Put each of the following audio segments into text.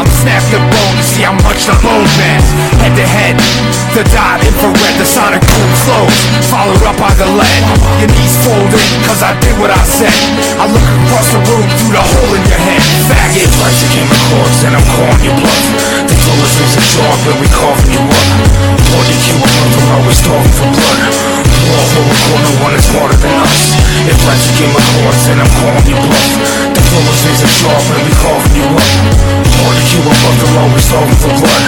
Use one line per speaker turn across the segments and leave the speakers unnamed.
I'm snapped the bone, you see how much the load mass. Head to head, the dot, infrared, the sonic boom flows, followed up by the lead. Your knees fold in, cause I did what I said. I look across the room through the hole in your head. Faggot, like you came across and I'm calling you bluff. They told us there's a job when we coughing you up. Lord, you keep up, I'm always starving for blood. War over corner one is harder than us. If like you came across and I'm calling you bluff. They told us there's a job when we coughing you up. Lord, you keep up, I'm always starving for blood.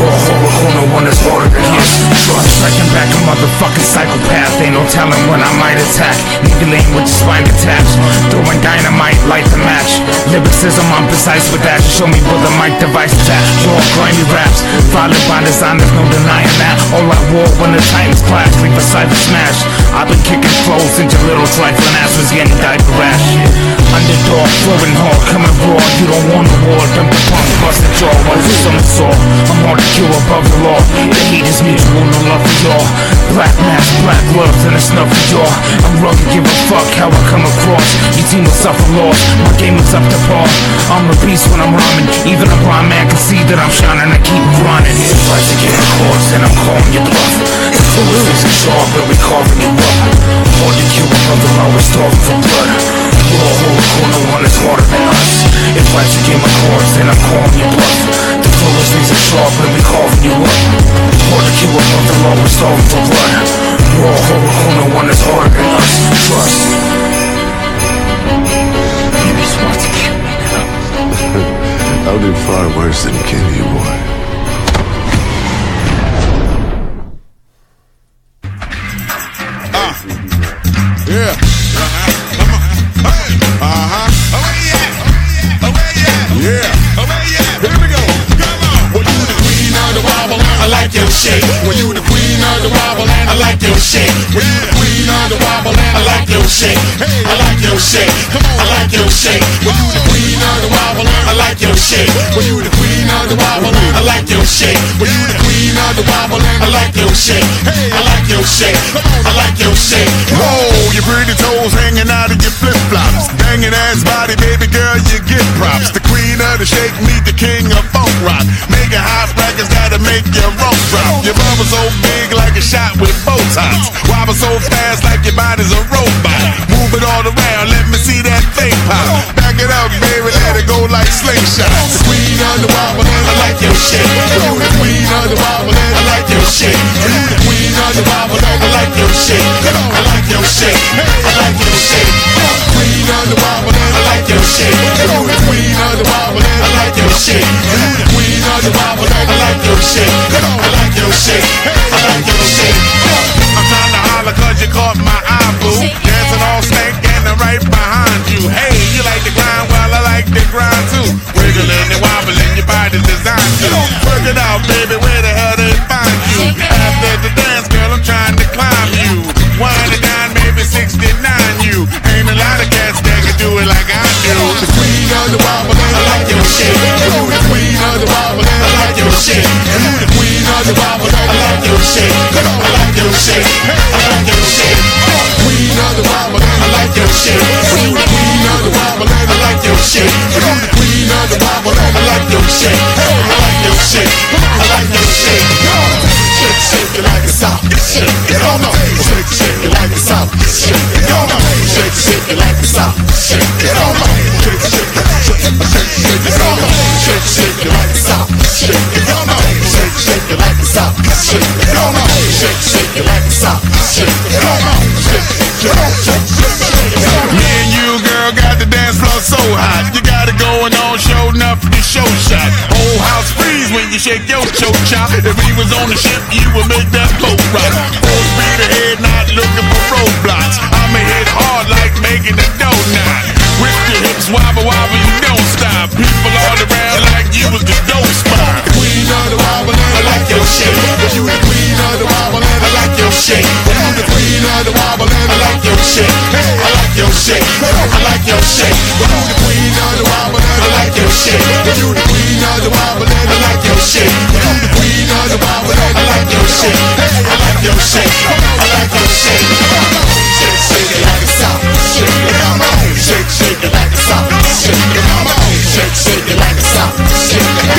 War over corner one is harder than us. Trust, striking back a motherfucking psychopath. Ain't no telling when I might attack. Niggling with your spine attached. Throwing dynamite, light the match. Lyricism, I'm precise with that. Show me where the mic device is at. Raw, grimy raps, violent by design, there's no denying that. All I wore when the Titans clash, leave aside the smash. I've been kicking flows into little trifling asses getting diaper rash. Underdog, flowing hard, coming raw. You don't want a war, dump the punk, bust the jaw. What is on the saw? I'm hard to kill above the law. The hate is mutual, no love for y'all. Black mask, black gloves, and a snuff for y'all. I'm rugged, give a fuck how I come across. Your team will suffer loss, my game is up to par. I'm a beast when I'm rhyming. Even a blind man can see that I'm shining. I keep grinding. It's like to get across and I'm calling you bluff. The fool is in sharp when we carving you up. More than you, brother, always starving for blood. War over corner one is harder than us. If like to get across then I'm calling you bluff. The fool is in sharp when we carving you up. More than you, brother, always starving for blood. War over corner one is harder than us. Trust. Maybe it's wants to kill me now.
I'll do far worse than kill you, boy.
Yeah. Yeah. Here we go. Come on. Well, you the queen of the wobble and I like your shake. Well, you the queen of the wobble and I like your shake. Well, you the queen of the wobble and I like your shake. I like your shake. Come on, I like your shake. Well, you the queen of the wobble and I like your shake. Well, you the queen of the wobble and I like your shake. Well, you the queen of the wobble and I like your shake. I like your shake. Come on, I like your shake. Whoa, your pretty toes hanging out of your flip flops. Banging ass body, baby girl, you get props. The queen of the shake, meet the king of funk rock. Making hot records that'll make your rump drop. Your bubble so big like a shot with Botox. Wobble so fast like your body's a robot. Move it all around, let me see that thing pop. Back it up, baby, let it go like slingshots. The queen of the wobble and I like your shit. You the queen of the wobble and I like your shit. You the queen of the wobble and I like your shit. I like your shit. I like your shit. Queen of the wobble and I like your shit. You the queen of the wobble and I like your shit. You the queen of the wobble and I like your shit. I like your shit. I like your shit. I'm trying to holler cause you caught my eye, boo. Dancing all stank and I'm right behind you. Hey, you like to grind? Well, I like to grind too. Wiggling and wobbling, your body's designed to. Work it out, baby, where the hell they find you? After the dance, girl, I'm trying to climb you. Wine and dine, maybe 69 you. Ain't a lot of cats that can do it like I do. The queen of the wobble and I like your shit. You the queen of the wobble and I like your shit. You the queen of the wobble and I like your shit. I like your shit. I like your shit. Queen of the wobble and I like your shit. You the queen of the wobble and I like your shit. You the queen of the wobble and I like your shit. I like your shit. I like your shit. Shake, shake it like it's out. Shake it on up. Shake, shake it like it's out. Shake it on up. Shake, shake it like it's out. Shake it on up. Shake, shake it, shake it on up. Shake, shake it like it's out. Shake it on up. Shake, shake it like it's out. Shake it on up. Shake, shake it like it's out. Shake it on up. Shake, shake it. Me and you, girl, got the dance floor so hot. You got it going on, show enough to show shot. Whole house freeze when you shake your choke chop. If we was on the ship, you would make that boat rock. Full speed ahead, not looking for roadblocks. I'ma hit hard like making a donut. With your hips wobble, wobble, you don't stop. People all around like you was the dope spot. Queen of the wobble and I like your shit. You the queen of the wobble and I like your shit. You the queen of the wobble and I like your shit. I like your shit. I like your shit. You the queen of the wobble and I like your shit. You the queen of the wobble and I like your shit. You the queen of the wobble and I like your shit. I like your shit. I like your shit. Shake, shake it like it's out. Shake it on. Shake, shake it like it's out. Shake it on. Shake, shake it like it's out. Shake it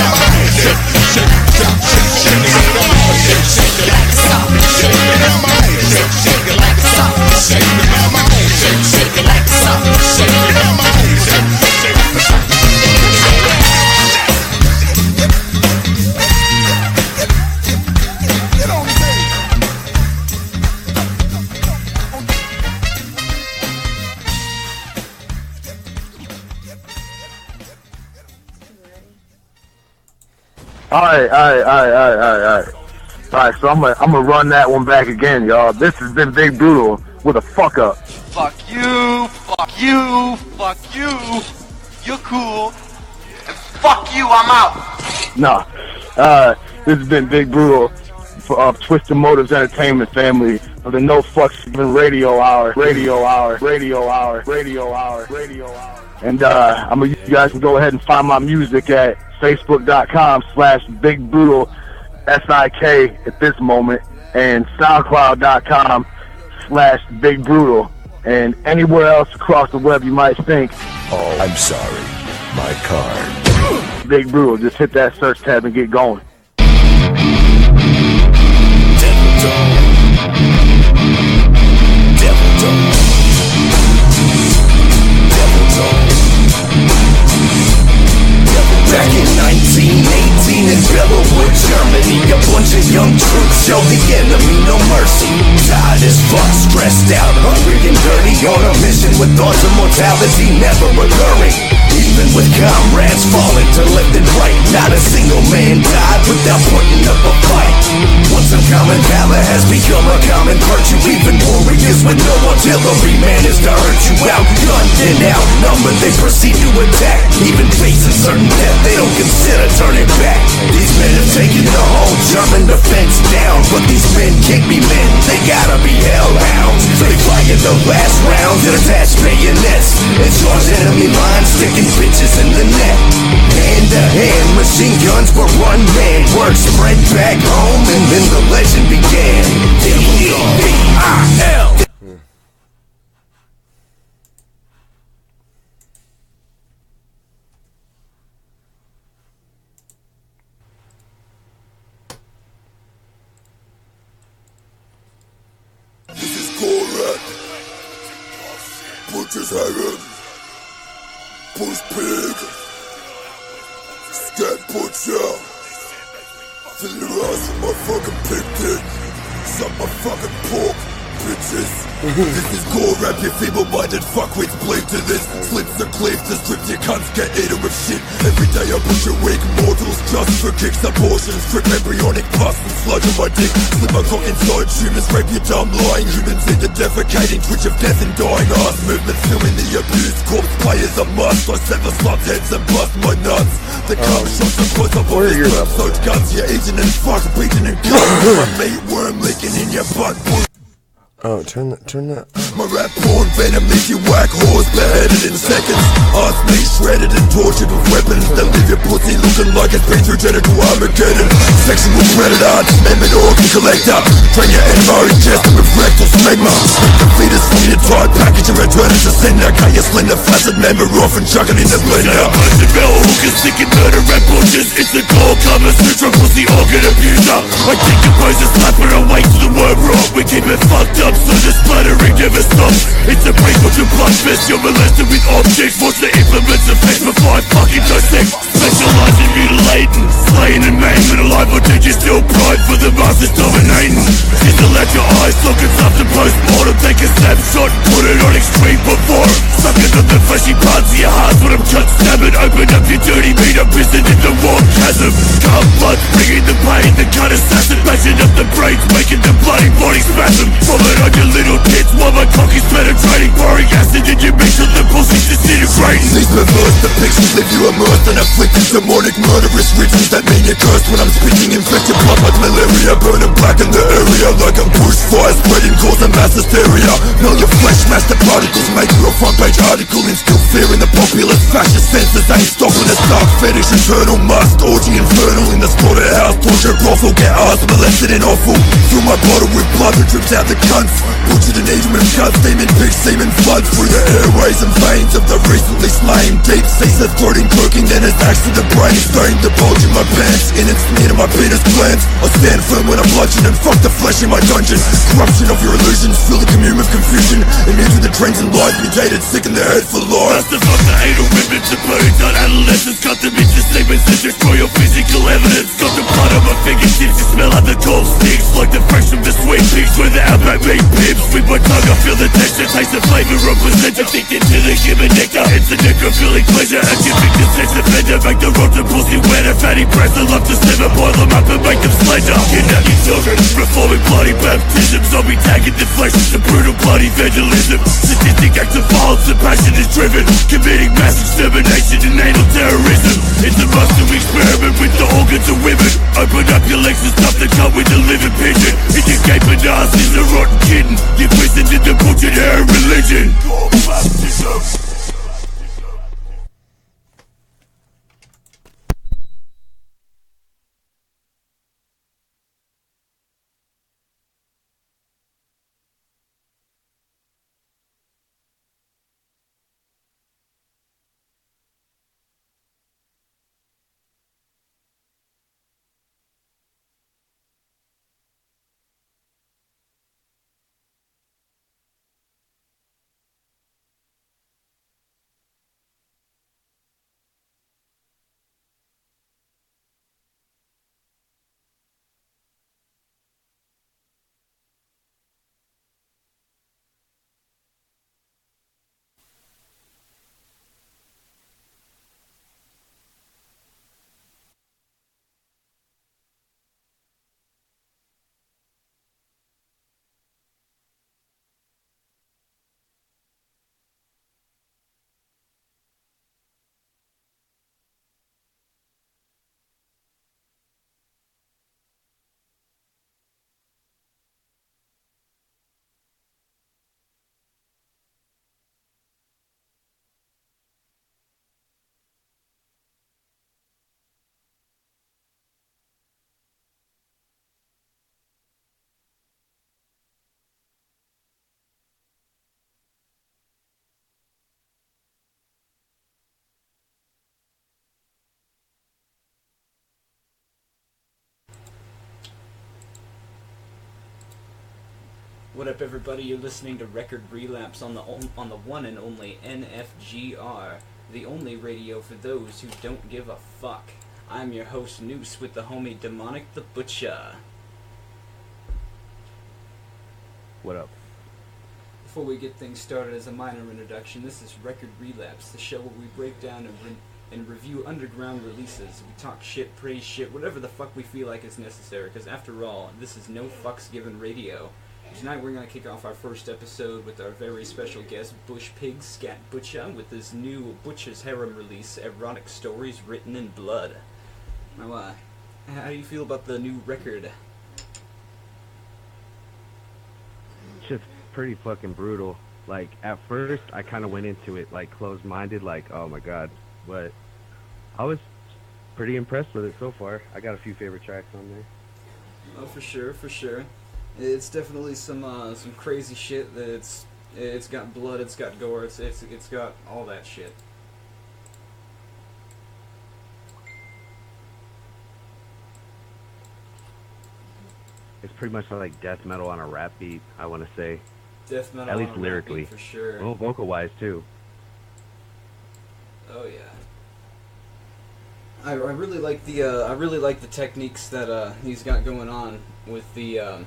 All right. So I'm gonna run that one back again, y'all. This has been Big Brutal with a fuck up.
Fuck you. You're cool. And fuck you, I'm out.
Nah. This has been Big Brutal of Twisted Motives Entertainment family of the No Fucks Given Radio Hour. And you guys can go ahead and find my music at Facebook.com/BigBrutalSIK at this moment, and SoundCloud.com/BigBrutal, and anywhere else across the web you might think.
Oh, I'm sorry. My card.
Big Brutal. Just hit that search tab and get going.
Back in 1918 in Belarus, Germany, a bunch of young troops showed the enemy no mercy. Tired as fuck, stressed out, hungry and dirty, on a mission with thoughts of mortality never recurring. Even with comrades falling to left and right, not a single man died without putting up a fight. Once a common valor has become a common virtue, even warriors with no artillery manage to hurt you. Outgunned and outnumbered, they proceed to attack. Even facing certain death, they don't consider turning back. These men have taken the whole German defense down, but these men can't be men, they gotta be hellhounds. So they fire the last rounds and attach bayonets and charge enemy lines, sticking bitches in the net. Hand to hand, machine guns for one man. Word spread back home and then the legend began. D-E-V-I-L.
This is R.I.P. Butchers Harems, Bushpig, Scat Butcher. Fill your ass with my fucking pig dick. Suck my fucking pork, bitches. This is R.I.P. You feeble-minded fuckwits bleed to this. Slips the cleave to strips, your cunts get eaten with shit. Every day I push your weak mortals just for kicks. Abortions, strip embryonic pus and sludge on my dick. Slip my cock inside tumors, rape your dumb lying humans into defecating. Twitch of death and dying ass movements, filming the abused corpse players a must. I sever sluts heads and bust my nuts. The cum shots are close up on this sperm-soaked guns. You're eating and fuck, beating and cut. Meat worm leaking in your butt.
Oh, turn that.
My rap porn venom leaves you whack whores beheaded in seconds. Ask me shredded and tortured with weapons that leave your pussy looking like it's been through genital Armageddon. Sexual predator, dismembered organ collector. Train your NMR ingested with rectal smegma. The fetus from your tight package and return it to sender. Cut your slender flaccid member off and chuck it in the blender. Bunch of bell hookers, sick and murder rap butchers. It's the core Kama Sutra pussy organ abuser. I decompose a slap when I wait till the word rot. We keep it fucked up so the splattering never stops. It's a prequel to Bloodfest. You're molested with objects. Watch the implements effect before I fucking dissect. Specialize in mutilating, slaying and maiming. Alive or dead, you still pride for the masters dominating. Chisel out your eyes, sockets after post-mortem. Take a snapshot, put it on extreme before. Sucking on the fleshy parts of your heart when I'm cut stabbing. Open up your dirty meat, I'm pissing in the warm chasm. Calm blood, bringing the pain. The cut assassin, bashing up the brains, making the bloody body spasm. Vomit on your little tits while my cock is penetrating. Pouring acid in your mix of the pussy's disintegrating. These perverse depictions leave you immersed and afflicted. Demonic murderous rituals that mean you're cursed. When I'm spitting infected blood like malaria, burning black in the area like a bushfire spreading, causing mass hysteria. Melt your flesh, mass the particles, make you a front page article. Instill fear in the populace, fascist senses ain't stopping us. Dark fetish, eternal must, orgy infernal in the slaughterhouse. Torture brothel, get ass molested and awful. Fill my bottle with blood that drips out the cunts. Butchered and eaten with cuts, steaming pig semen floods through the airways and veins of the recently slain. Deep seas are throating, cooking, then it's axe to the brain. Starting to bulge in my pants, in and smear to my penis glands. I stand firm when I'm bludgeoned and fuck the flesh in my dungeon. Corruption of your illusions, fill the commune with confusion. Immune to the trends and lies, mutated, sick in the head for life. That's the fuck the anal ribbons and birds on adolescents. Cut them into segments and destroy your physical
evidence of the blood on my fingertips. You smell how the cold stinks, like the fresh from the sweet peaks where the outback made pips. With my tongue I feel the texture, taste the flavor of placenta. Addicted to the human nectar, it's the necrophilia pleasure. A convicted sex offender, make the rotten pussy wetter. Fatty breasts I love to simmer, boil them up and make them slender. Kidnapping children, performing bloody baptisms. I'll be tagging the flesh with the brutal bloody evangelism. Sadistic acts of violence, the passion is driven. Committing mass extermination and anal terrorism. It's a must to experiment with the organs of women. Open up your legs and stuff the cunt with the living pigeon. In your gaping ass is a rotten kitten. You're twisted into butchered hair religion. Baptism.
What up, everybody? You're listening to Record Relapse on the one and only NFGR, the only radio for those who don't give a fuck. I'm your host, Noose, with the homie Demonic the Butcher.
What up?
Before we get things started, as a minor introduction, this is Record Relapse, the show where we break down and review underground releases. We talk shit, praise shit, whatever the fuck we feel like is necessary, because after all, this is no fucks given radio. Tonight we're going to kick off our first episode with our very special guest, Bushpig Scat Butcher, with his new Butchers Harem release, Erotic Stories Written in Blood. Now, how do you feel about the new record?
It's just pretty fucking brutal. Like, at first, I kind of went into it, like, closed-minded, like, oh my god. But I was pretty impressed with it so far. I got a few favorite tracks on there.
Oh, for sure, for sure. It's definitely some crazy shit. That it's got blood, it's got gore, it's got all that shit.
It's pretty much like death metal on a rap beat, I want to say.
Death metal,
at least
on a
lyrically,
rap beat, for sure.
Well, vocal-wise too.
Oh yeah. I really like the techniques that he's got going on with the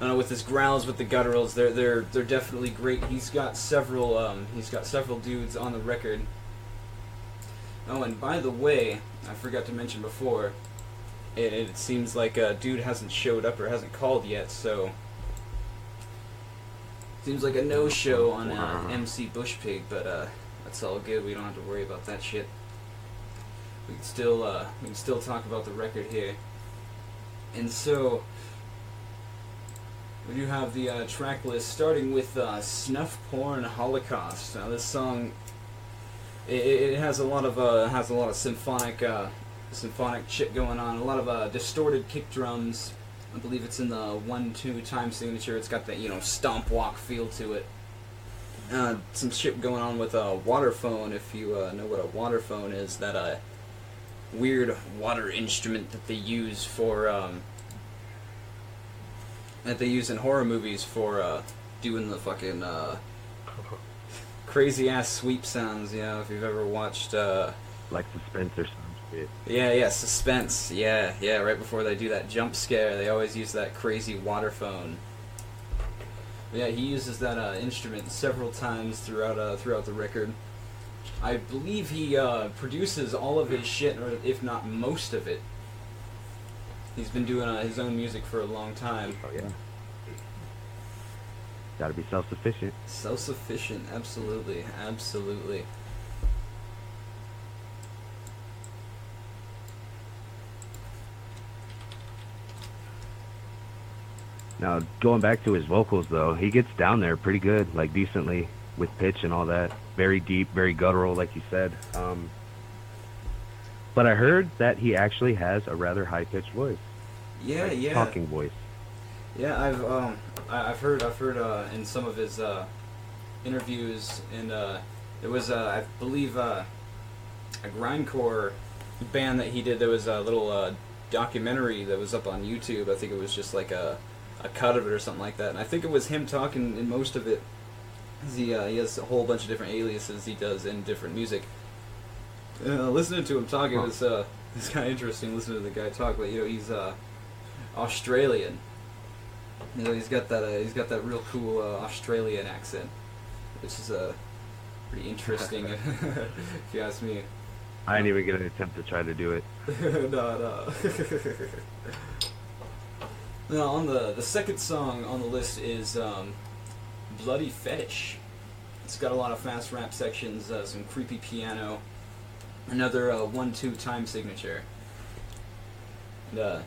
with his growls, with the gutturals. They're definitely great. He's got several dudes on the record. Oh, and by the way, I forgot to mention before, it seems like a dude hasn't showed up or hasn't called yet, so seems like a no-show on MC Bushpig, but that's all good. We don't have to worry about that shit. We can still talk about the record here. And so we do have the track list, starting with Snuff Porn Holocaust. Now this song, it has a lot of symphonic shit going on, a lot of distorted kick drums. I believe it's in the 1-2 time signature. It's got that, stomp walk feel to it. Some shit going on with a waterphone, if you know what a waterphone is. That weird water instrument that they use for that they use in horror movies for doing the fucking crazy ass sweep sounds. If you've ever watched
like suspense or something. shit.
Yeah, suspense. Yeah, right before they do that jump scare, they always use that crazy water phone. Yeah, he uses that instrument several times throughout the record. I believe he produces all of his shit, or if not most of it. He's been doing his own music for a long time.
Oh yeah. Gotta be self-sufficient.
Self-sufficient, absolutely, absolutely.
Now, going back to his vocals, though, he gets down there pretty good, like decently, with pitch and all that. Very deep, very guttural, like you said. But I heard that he actually has a rather high-pitched voice.
Yeah,
like
yeah.
Talking voice.
Yeah, I've heard in some of his interviews, and there was I believe a grindcore band that he did. There was a little documentary that was up on YouTube. I think it was just like a cut of it or something like that. And I think it was him talking in most of it. He has a whole bunch of different aliases he does in different music. Listening to him talk, it was it's kind of interesting listening to the guy talk. But he's Australian. He's got that real cool Australian accent, which is pretty interesting if you ask me.
I ain't even gonna attempt to try to do it.
No. Now, on the second song on the list is Bloody Fetish. It's got a lot of fast rap sections, some creepy piano, another 1/2 time signature. And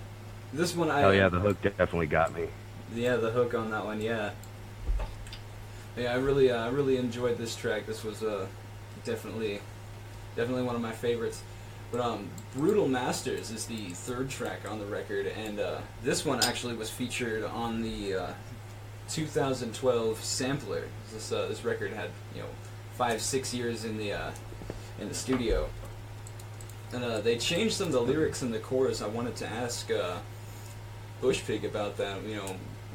this one,
Oh yeah, the hook definitely got me.
Yeah, the hook on that one, yeah. Yeah, I really enjoyed this track. This was definitely one of my favorites. But Brutal Masters is the third track on the record, and this one actually was featured on the 2012 sampler. This record had 5-6 years in the studio, and they changed some of the lyrics in the chorus. I wanted to ask Bushpig about that.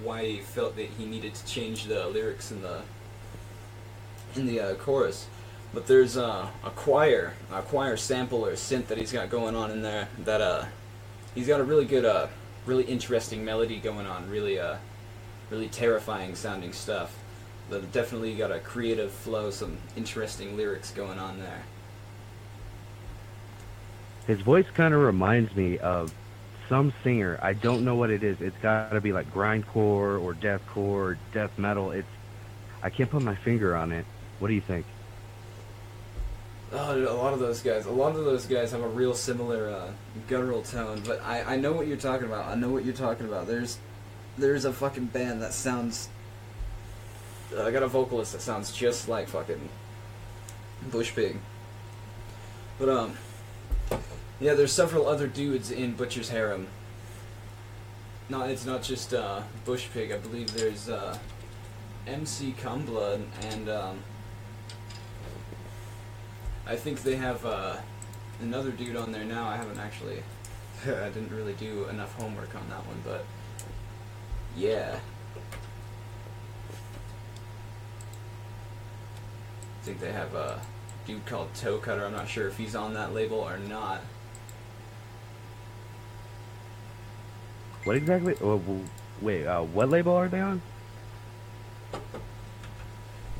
Why he felt that he needed to change the lyrics in the chorus. But there's a choir sample or synth that he's got going on in there that he's got a really good, really interesting melody going on, really terrifying sounding stuff. But definitely got a creative flow, some interesting lyrics going on there.
His voice kind of reminds me of some singer. I don't know what it is. It's got to be like grindcore or deathcore or death metal. I can't put my finger on it. What do you think?
Oh, dude, a lot of those guys have a real similar guttural tone, but I know what you're talking about. There's a fucking band that sounds... I got a vocalist that sounds just like fucking Bushpig. But, yeah, there's several other dudes in Butchers Harem. No, it's not just Bushpig. I believe there's MC Cumblood and... I think they have another dude on there now. I haven't actually... I didn't really do enough homework on that one, but... Yeah. I think they have a dude called Toecutta. I'm not sure if he's on that label or not.
What exactly? Wait, what label are they on?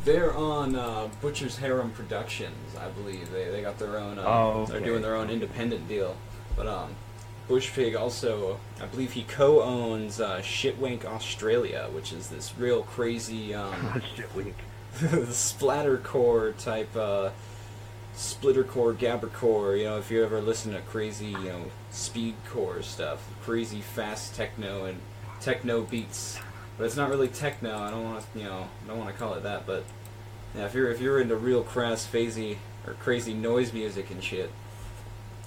They're on Butchers Harem Productions, I believe. They got their own.
Okay.
They're doing their own independent deal. But Bushpig also, I believe he co-owns Shitwank Australia, which is this real crazy
Shitwank.
splattercore type, splittercore, gabbercore. If you ever listen to crazy, speedcore stuff, crazy fast techno and techno beats. But it's not really techno. I don't want to call it that. But yeah, if you're into real crass, phasey, or crazy noise music and shit,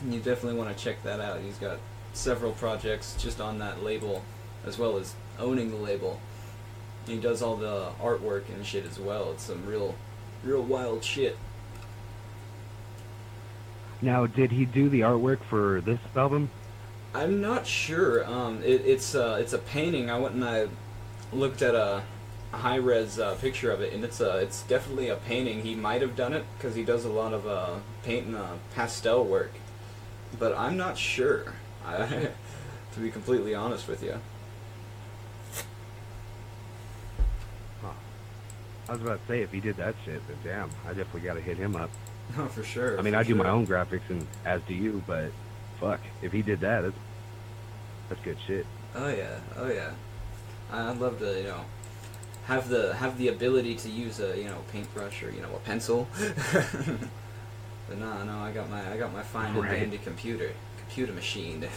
you definitely want to check that out. He's got several projects just on that label, as well as owning the label. He does all the artwork and shit as well. It's some real wild shit.
Now, did he do the artwork for this album?
I'm not sure. It's a painting. I went and I looked at a high-res picture of it, and it's definitely a painting. He might have done it because he does a lot of paint and pastel work. but I'm not sure. To be completely honest with you.
I was about to say, if he did that shit, then damn, I definitely got to hit him up.
Oh, for sure.
I mean,
for
I do my
sure.
own graphics, and as do you, but fuck, if he did that, that's good shit.
Oh yeah, oh yeah. I'd love to, you know, have the ability to use a, you know, paintbrush or, you know, a pencil. But no, I got my fine and
Right.
dandy computer machine.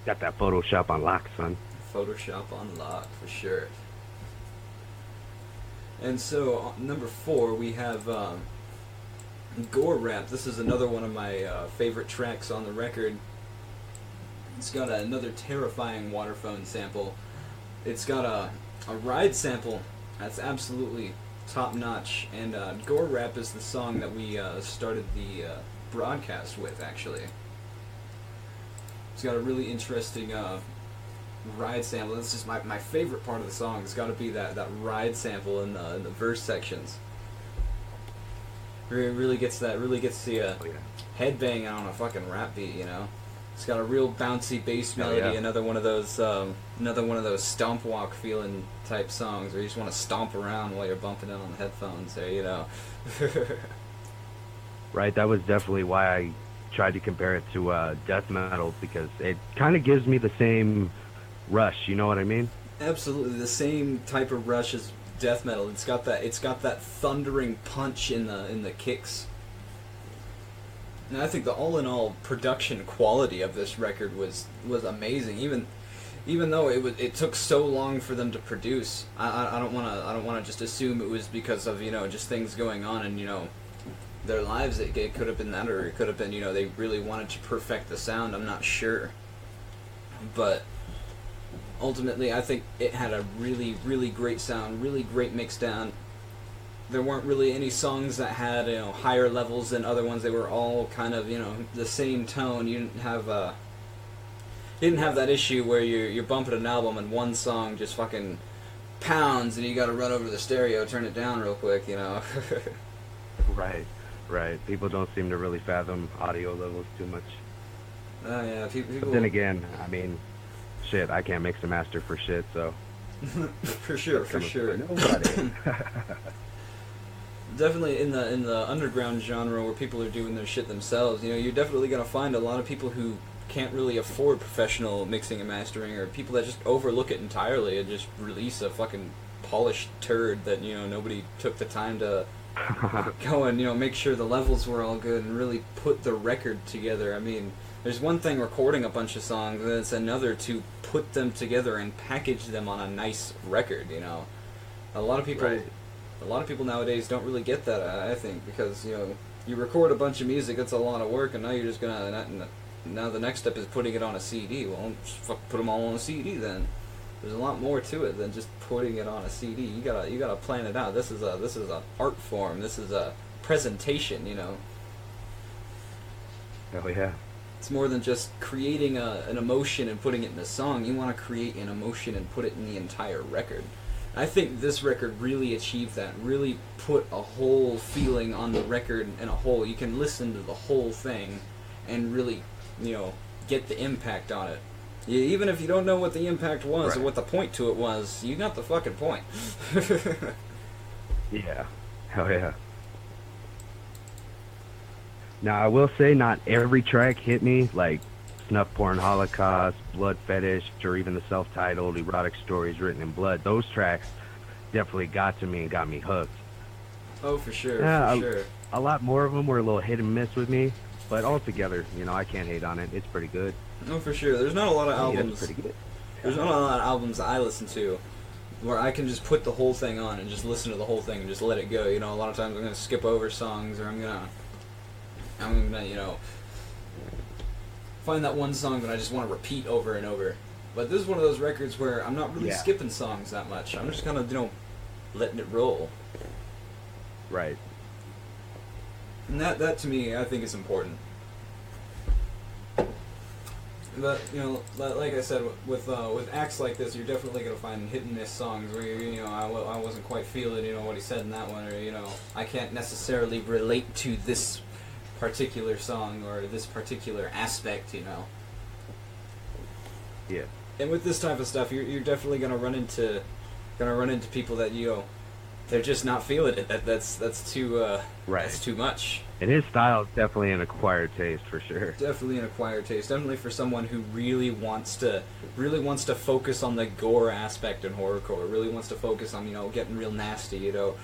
Got that Photoshop on lock, son.
Photoshop on lock for sure. And so number 4 we have Gore Rap. This is another one of my favorite tracks on the record. It's got another terrifying waterphone sample. It's got a ride sample that's absolutely top notch. And Gore Rap is the song that we started the broadcast with, actually. It's got a really interesting ride sample. This is my favorite part of the song. It's got to be that ride sample in the verse sections. It really gets the headbang on a fucking rap beat, you know. It's got a real bouncy bass melody.
yeah.
Another one of those stomp walk feeling type songs where you just want to stomp around while you're bumping it on the headphones, there, you know.
Right, that was definitely why I tried to compare it to death metal, because it kind of gives me the same rush, you know what I mean?
Absolutely, the same type of rush as death metal. It's got that thundering punch in the kicks. And I think the all-in-all production quality of this record was amazing. Even though it took so long for them to produce, I don't wanna just assume it was because of, you know, just things going on and, you know, their lives. It could have been that, or it could have been, you know, they really wanted to perfect the sound. I'm not sure, but ultimately, I think it had a really, really great sound, really great mix down. There weren't really any songs that had, you know, higher levels than other ones. They were all kind of, you know, the same tone. You didn't have that issue where you're bumping an album and one song just fucking pounds and you got to run over to the stereo, turn it down real quick, you know.
Right. People don't seem to really fathom audio levels too much.
Yeah, people.
But then again, I mean, shit, I can't mix and master for shit, so.
for sure.
Nobody.
Definitely in the underground genre where people are doing their shit themselves, you know, you're definitely gonna find a lot of people who can't really afford professional mixing and mastering, or people that just overlook it entirely and just release a fucking polished turd that, you know, nobody took the time to go and, you know, make sure the levels were all good and really put the record together. I mean, there's one thing recording a bunch of songs, and it's another to put them together and package them on a nice record, you know. A lot of people nowadays don't really get that, I think, because, you know, you record a bunch of music, that's a lot of work, and now you're just gonna, now the next step is putting it on a CD. Well, just put them all on a CD then. There's a lot more to it than just putting it on a CD. You gotta plan it out. This is a art form. This is a presentation, you know.
Oh yeah.
It's more than just creating an emotion and putting it in a song. You want to create an emotion and put it in the entire record. I think this record really achieved that, really put a whole feeling on the record in a whole. You can listen to the whole thing and really, you know, get the impact on it. Even if you don't know what the impact was or what the point to it was, you got the fucking point.
Yeah. Hell yeah. Now, I will say not every track hit me, like Snuff Porn Holocaust, Blood Fetish, or even the self-titled Erotic Stories Written in Blood. Those tracks definitely got to me and got me hooked.
Oh, for sure,
Yeah,
for sure.
A lot more of them were a little hit and miss with me, but altogether, you know, I can't hate on it. It's pretty good.
Oh, for sure. There's not a lot of albums.
It's pretty good.
There's not a lot of albums I listen to where I can just put the whole thing on and just listen to the whole thing and just let it go. You know, a lot of times I'm gonna skip over songs, or I'm gonna, you know, find that one song that I just want to repeat over and over. But this is one of those records where I'm not really skipping songs that much. I'm just kind of, you know, letting it roll.
Right.
And that to me, I think is important. But, you know, like I said, with acts like this, you're definitely going to find hit and miss songs where, you know, I wasn't quite feeling, you know, what he said in that one, or, you know, I can't necessarily relate to this particular song or this particular aspect, you know.
Yeah.
And with this type of stuff, you're definitely gonna run into people that, you know, they're just not feeling it. That's too
Right.
That's too much.
And his style is definitely an acquired taste for sure.
Definitely an acquired taste. Definitely for someone who really wants to focus on the gore aspect in horrorcore. Really wants to focus on, you know, getting real nasty, you know.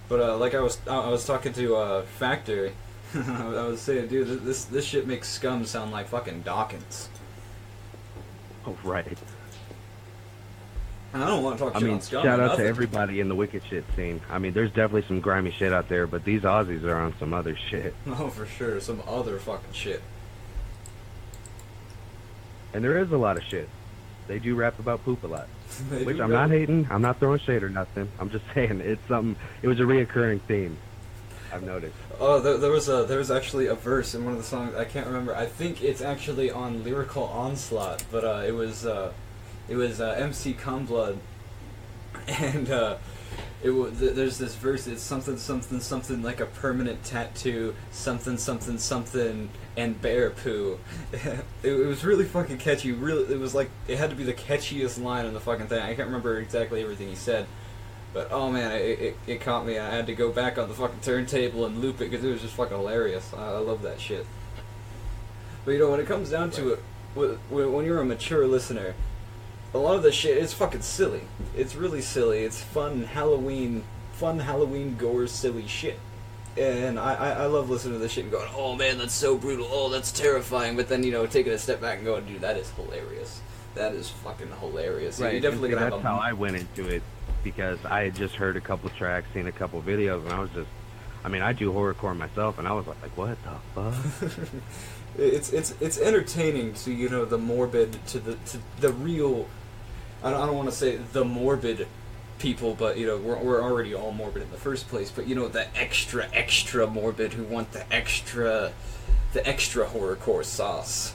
But like I was talking to Factory, I was saying, dude, this shit makes Scum sound like fucking Dawkins.
Oh, right.
I don't want to talk shit on Scum.
Shout out to everybody in the wicked shit scene. I mean, there's definitely some grimy shit out there, but these Aussies are on some other shit.
Oh, for sure, some other fucking shit.
And there is a lot of shit. They do rap about poop a lot. Which I'm
rap.
not hating. I'm not throwing shade or nothing. I'm just saying it's something. It was a reoccurring theme. I've noticed.
Oh, there was actually a verse in one of the songs. I can't remember. I think it's actually on Lyrical Onslaught, but it was MC Cumblood, and there's this verse. It's something something something like a permanent tattoo. Something something something and bear poo. It was really fucking catchy. Really, it was like it had to be the catchiest line in the fucking thing. I can't remember exactly everything he said. But, oh man, it caught me. I had to go back on the fucking turntable and loop it because it was just fucking hilarious. I love that shit. But, you know, when it comes down to it, when you're a mature listener, a lot of the shit is fucking silly. It's really silly. It's fun Halloween gore silly shit. And I love listening to this shit and going, oh man, that's so brutal. Oh, that's terrifying. But then, you know, taking a step back and going, dude, that is hilarious. That is fucking hilarious.
Right.
You're definitely gonna
that's how I went into it. Because I had just heard a couple tracks, seen a couple videos, and I was just, I mean, I do horrorcore myself, and I was like, what the fuck?
it's entertaining to, you know, the morbid, to the real, I don't want to say the morbid people, but, you know, we're already all morbid in the first place, but, you know, the extra morbid who want the extra horrorcore sauce.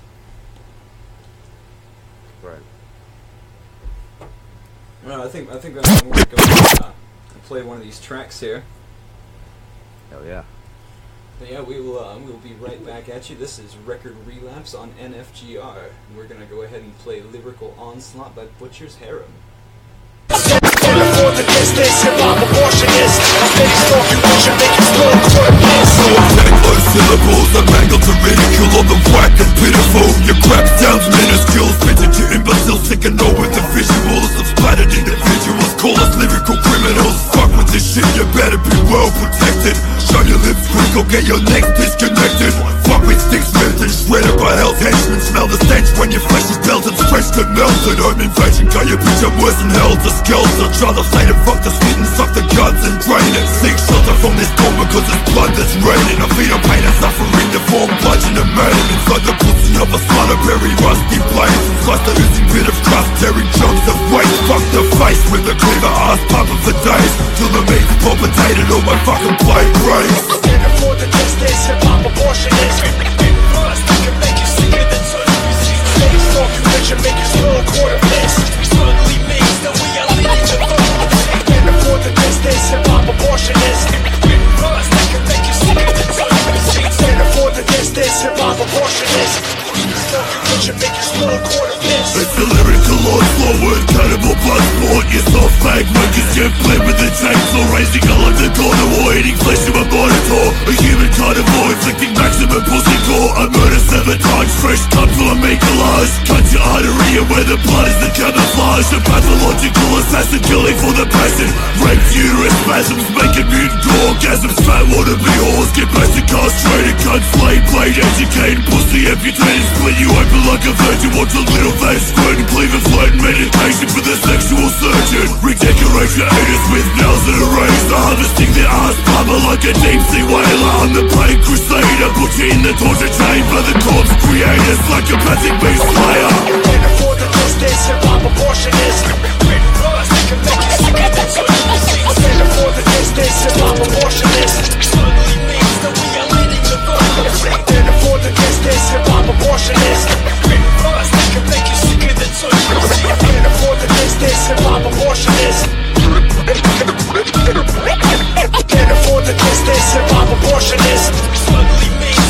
Right.
Well, I think we're going to play one of these tracks here.
Hell yeah.
But yeah, we'll be right back at you. This is Record Relapse on NFGR. We're going to go ahead and play Lyrical Onslaught by Butchers Harems.
Syllables, I mangle to ridicule on the whack and pitiful. Your crap sounds minuscule, spitting to imbeciles, sick and know with the visuals of splattered individuals. Call us lyrical criminals. Fuck with this shit, you better be well protected. Show your lips quick or get your necks disconnected. Fuck with sticks ripped and shredded by hell's henchmen. Smell the stench when your flesh is belted, stretched and melted. Home invasion, got your bitch up worse than hell to skeleton. Try to say to fuck the spit and suck the guts and drain it. Seek shelter from this storm because it's blood that's raining. I feel the pain and suffering, the form bludgeon and man. Inside the pussy of a slaughter, berry rusty blades. Slice the oozing bit of crust, tearing chunks of waste. Fuck the face with the cleaver ass pumping for days. Till the meat's palpitated on my fucking plate breaks.
Can't afford to test this, hip-hop abortionist. First, I can make you sicker than circumcision. Face talk, you let you make your skull quarter fist. Suddenly means that we are leading to vote. Can't afford to test this, hip-hop abortionist. First, I can make you sicker than circumcision. Can't afford to test this, hip-hop abortionist. Talk, you let you make your skull quarter fist.
It's the lyrical onslaught, word cannibal blood sport. Your soft bag workers get played with the chainsaw. Raising a London carnivore, eating flesh to a monitor. A human carnivore, inflicting maximum pussy gore. I murder 7 times, fresh cut till I make a large. Cut your artery and where the blood is the camouflage. A pathological assassin killing for the passion. Rape uterus spasms, making mutant orgasms. Fat wannabe whores, get basic castrated. Cut slave blade, educated, pussy amputated. Split you open like a virgin, watch a little face squirting. Cleave and flirting, meditation for the sexual surgeon. Redecorate your anus with nails and a razor. Harvesting the ass plumber like a deep sea whaler. I'm the plague crusader, put you in the torture chamber. The corpse creators like a psychopathic beast slayer.
Can't afford to test this, hip-hop abortionist. First, I can make you sicker than circumcision. Can't afford to test this, hip-hop abortionist. Suddenly means that we are leading the vote. Can't afford to test this, hip-hop abortionist. First, I can make you sicker than circumcision. Can't afford to test this, hip-hop abortionist. Can't afford to test this, hip-hop abortionist. Suddenly means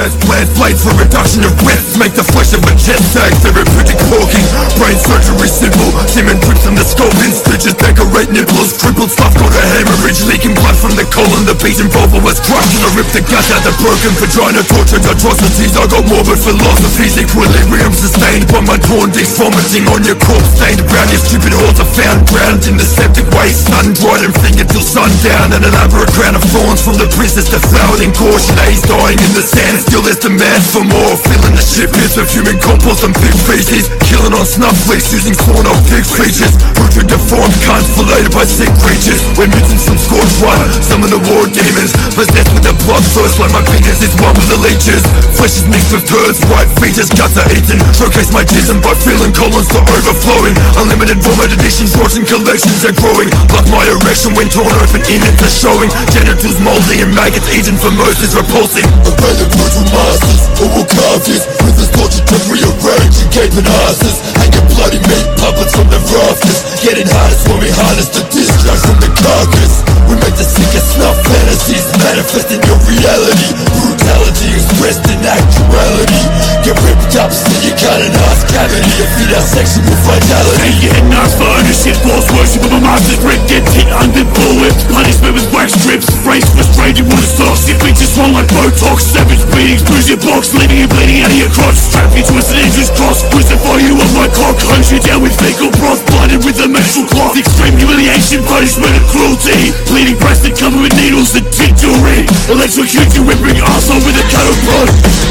Transplant blades for reduction of width. Make the flesh of a jet tag therapeutic porking. Brain surgery simple. Semen drips in the skull in stitches. Decorate nipples. Crippled stuff got a hemorrhage. Leaking blood from the colon. The beaten vulva was crushed. I ripped the gut out the broken vagina. Tortured atrocities. I got morbid philosophies. Equilibrium sustained by my torn dicks. Vomiting on your corpse stained brown. Your stupid hordes are found drowned in the septic waste. Sun dried and fingered till sundown. An elaborate crown of thorns from the princess deflowered in caution. Days dying in the sand. Still there's demand for more. Filling the shit pits of human compost and pig feces. Killing on snuff fleas using sawn off pig features. Putrid deformed cunts filleted by sick creatures. We're mutants from Scorch One. Some of the war demons possessed with the blood thirst like my penis is one with the leeches. Flesh is mixed with turds. White features guts are eaten. Showcase my jism by filling colons to overflowing. Unlimited vomit additions. Rotten collections are growing. Like my erection when torn open innards are showing. Genitals moldy and maggots eaten for most is repulsing.
Obey the brutal masters, or we'll carve this with this torture to rearrange and gaping asses. Hanging bloody meat puppets on the rafters. Getting hardest when we harness the discharge from the carcass. We make the sickest snuff fantasies manifest in your reality. Brutality expressed in actuality. Get ripped up so you got an ass cavity. To feed our sexual vitality.
Ain't getting asked for ownership. False worship of a master's brick. Get hit under bullwhips. Punishment with wax strips. Race frustrated with a sock. Sit bitches swung like Botox. Savage beatings. Bruise your box. Leaving you bleeding out of your crotch. Strap you to a dangerous cross. Crucify you on my cock. Hose you down with fecal broth. Blinded with a menstrual cloth. Extreme humiliation. Punishment and cruelty. Bleeding breast and covered with needles and tit jewelry. Electrocute you whipping arsehole with a cattle prod.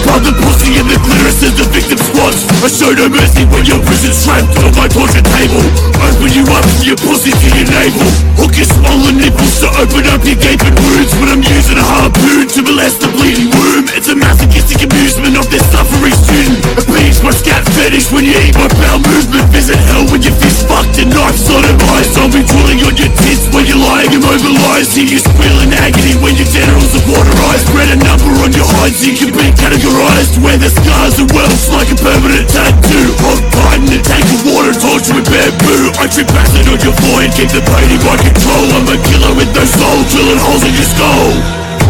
Rub the pussy in the clitoris as the victim squats. I show no mercy when your prison's trapped on my torture table. Open you up from your pussy to your navel. Hook your swollen nipples to open up your gaping wounds. When I'm using a harpoon to molest the bleeding womb. It's a masochistic amusement of this suffering student. Appease my scat fetish when you eat my bowel movement. Visit hell when your fist fucked and knife sodomized. I'll be drooling on your tits when you're lying immobilized. Hear you squeal in agony when your genitals are waterized. Read a number on your hides, you can be categorized. Where the scars are welts like a permanent tattoo. Hog tied in a tank of water, torture with bamboo. I trip acid on your void, keep the pain in my control. I'm a killer with no soul, drilling holes in your skull.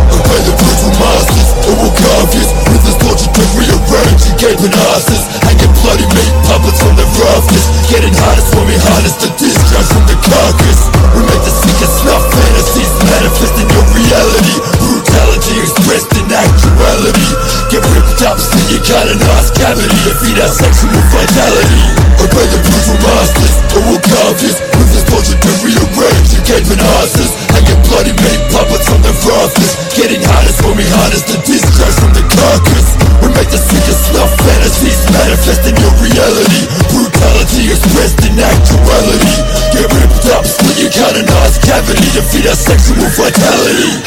Obey the brutal masters, or we'll carve this with this torture to rearrange and gaping asses. Hanging bloody meat puppets on the rafters. Getting hardest when we harness the discharge from the carcass. We make the sickest snuff fantasies manifest in your reality. Brutality expressed in actuality. Get ripped up so you got an ass cavity to feed our sexual vitality. Obey the brutal masters, or we'll carve this with this torture to rearrange and gaping asses. Hanging bloody meat puppets on the rafters. Getting hardest when we harness the discharge from the carcass. We make the sickest snuff fantasies manifest in your reality. Brutality expressed in actuality. Get ripped up so you got an ass cavity to feed our sexual vitality.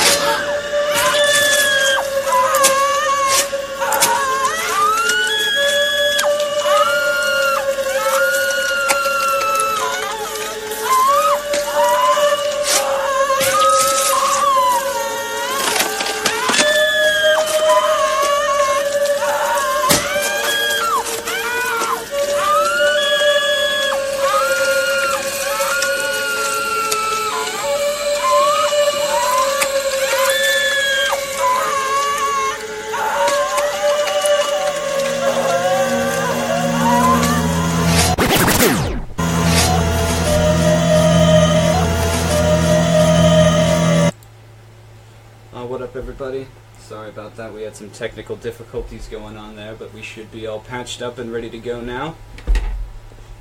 What up, everybody? Sorry about that, we had some technical difficulties going on there, but we should be all patched up and ready to go now.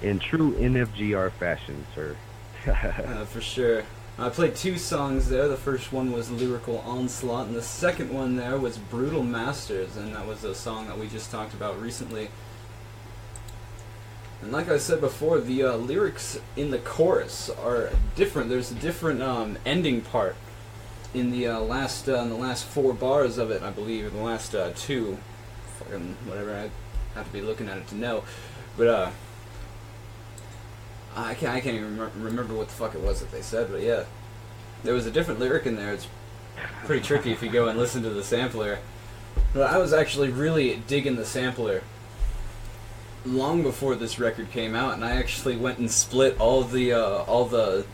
In true NFGR fashion, sir.
For sure. I played two songs there. The first one was Lyrical Onslaught, and the second one there was Brutal Masters, and that was a song that we just talked about recently. And like I said before, the lyrics in the chorus are different. There's a different ending part in the last 4 bars of it, I believe, or the last 2. Fucking whatever, I have to be looking at it to know. But I can't even remember what the fuck it was that they said. But yeah, there was a different lyric in there. It's pretty tricky if you go and listen to the sampler. But I was actually really digging the sampler long before this record came out, and I actually went and split all the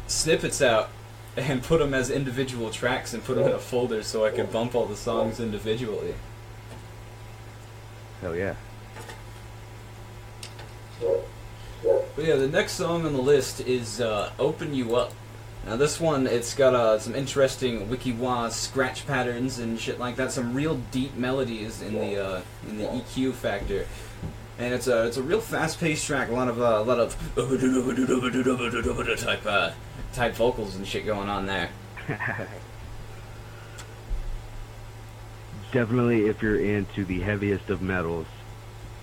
snippets out and put them as individual tracks and put them in a folder so I could bump all the songs individually.
Hell yeah.
But yeah, the next song on the list is Open You Up. Now this one, it's got some interesting wiki-wah scratch patterns and shit like that, some real deep melodies in the EQ factor. And it's a real fast-paced track, a lot of type vocals and shit going on there.
Definitely, if you're into the heaviest of metals,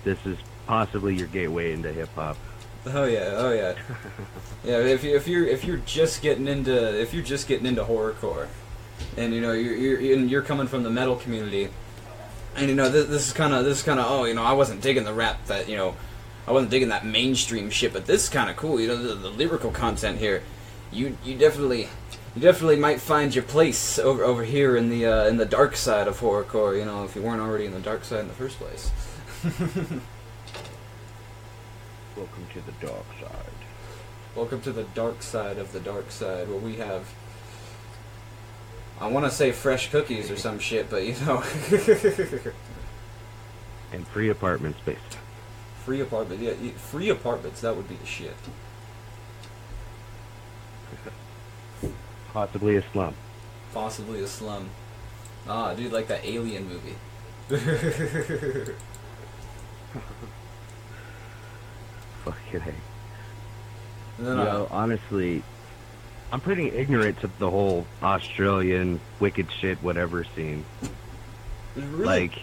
this is possibly your gateway into hip hop.
Oh yeah. Yeah, if you're just getting into horrorcore, and you know you're coming from the metal community, and you know this is kind of oh, you know, I wasn't digging the rap that, you know, I wasn't digging that mainstream shit, but this is kind of cool, you know, the lyrical content here. You definitely might find your place over here in the dark side of horrorcore, you know, if you weren't already in the dark side in the first place.
Welcome to the dark side.
Welcome to the dark side of the dark side, where we have, I want to say fresh cookies or some shit, but you know.
And free apartment space.
Free apartment, yeah, free apartments, that would be the shit.
Possibly a slum.
Possibly a slum. Ah, dude, like that Alien movie.
Fucking hey.
Then,
you know, honestly, I'm pretty ignorant to the whole Australian wicked shit whatever scene.
really?
Like,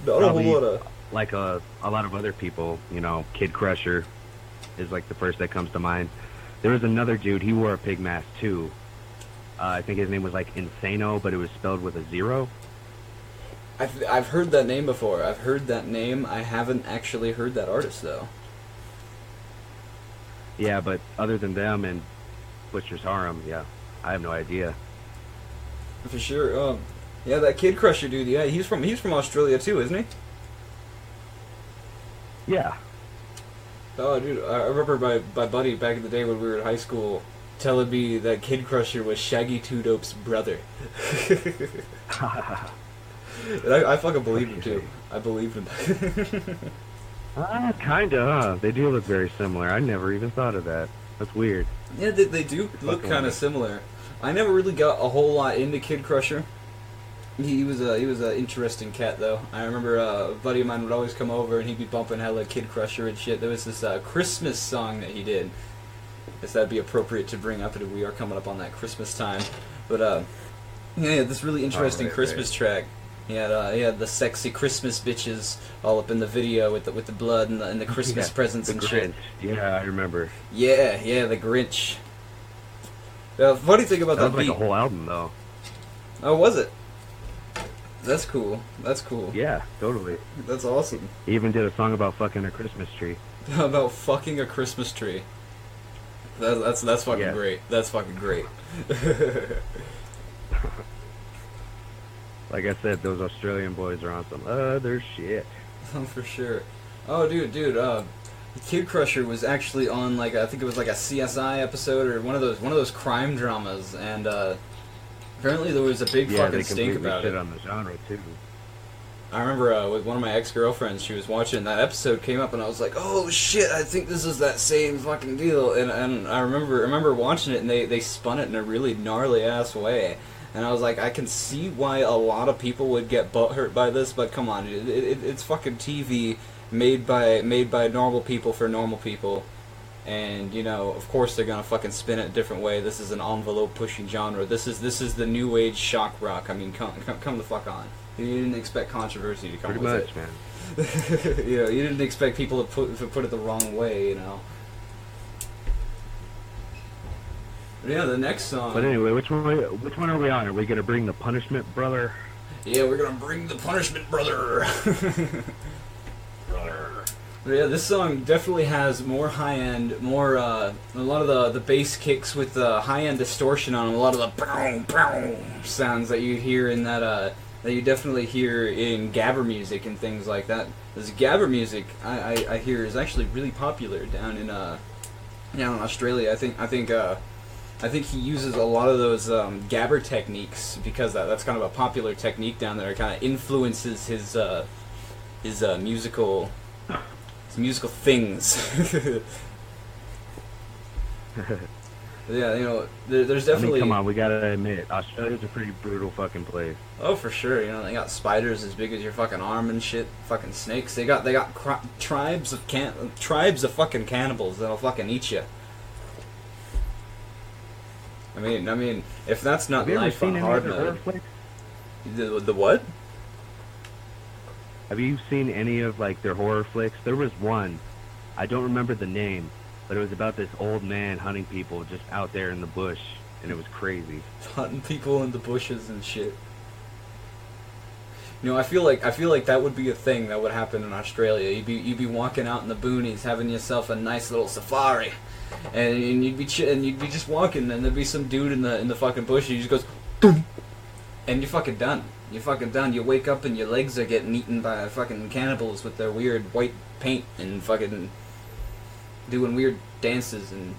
not a whole
probably
lot of...
like a lot of other people, you know, Kid Crusher is like the first that comes to mind. There was another dude, he wore a pig mask too. I think his name was like Insano, but it was spelled with a 0.
I've heard that name before. I've heard that name. I haven't actually heard that artist though.
Yeah, but other than them and Butchers Harem, yeah, I have no idea.
For sure. Yeah, that Kid Crusher dude. Yeah, he's from Australia too, isn't he?
Yeah.
Oh, dude, I remember my buddy back in the day when we were in high school telling me that Kid Crusher was Shaggy Two Dope's brother. And I fucking believed him too. I believed him.
Kinda, huh? They do look very similar. I never even thought of that. That's weird.
Yeah, they do look kind of similar. I never really got a whole lot into Kid Crusher. He was a interesting cat though. I remember a buddy of mine would always come over and he'd be bumping hella Kid Crusher and shit. There was this Christmas song that he did. I guess that'd be appropriate to bring up, and we are coming up on that Christmas time. But yeah, this really interesting Christmas track. He had the sexy Christmas bitches all up in the video with the blood and the Christmas presents and shit.
Yeah, I remember.
Yeah, the Grinch. The funny thing about that
was
beat,
like a whole album though.
Oh, was it? That's cool.
Yeah, totally.
That's awesome.
He even did a song about fucking a Christmas tree.
About fucking a Christmas tree. That's fucking great. That's fucking great.
Like I said, those Australian boys are on some other shit.
Oh, for sure. Oh, dude. Kid Crusher was actually on I think it was like a CSI episode or one of those crime dramas, and apparently there was a big fucking stink about it.
On the genre too.
I remember with one of my ex-girlfriends, she was watching that episode, came up, and I was like, "Oh shit, I think this is that same fucking deal." And I remember watching it, and they spun it in a really gnarly ass way. And I was like, I can see why a lot of people would get butthurt by this, but come on, dude, it's fucking TV made by normal people for normal people. And, you know, of course they're gonna fucking spin it a different way. This is an envelope-pushing genre. This is the new age shock rock. I mean, come the fuck on. You didn't expect controversy to come
Pretty
with
much, man.
You know, you didn't expect people to put it the wrong way, you know. But yeah, the next song.
But anyway, which one are we on? Are we gonna bring the Punishment Brother?
Yeah, we're gonna bring the Punishment Brother. But yeah, this song definitely has more high-end, more, a lot of the bass kicks with the high-end distortion on them, a lot of the pow, pow sounds that you hear in that you definitely hear in gabber music and things like that. This gabber music, I hear, is actually really popular down in Australia. I think I think he uses a lot of those gabber techniques because that's kind of a popular technique down there. It kind of influences his musical things. Yeah, you know, there's definitely.
I mean, come on, we gotta admit, Australia's a pretty brutal fucking place.
Oh, for sure. You know, they got spiders as big as your fucking arm and shit. Fucking snakes. They got tribes of fucking cannibals that'll fucking eat you. I mean, if that's not life on hard mode. The what?
Have you seen any of like their horror flicks? There was one, I don't remember the name, but it was about this old man hunting people just out there in the bush, and it was crazy.
Hunting people in the bushes and shit. You know, I feel like that would be a thing that would happen in Australia. You'd be walking out in the boonies, having yourself a nice little safari, and you'd be just walking, and there'd be some dude in the fucking bush, and he just goes, boom, and you're fucking done. You're fucking done. You wake up and your legs are getting eaten by fucking cannibals with their weird white paint and fucking doing weird dances and.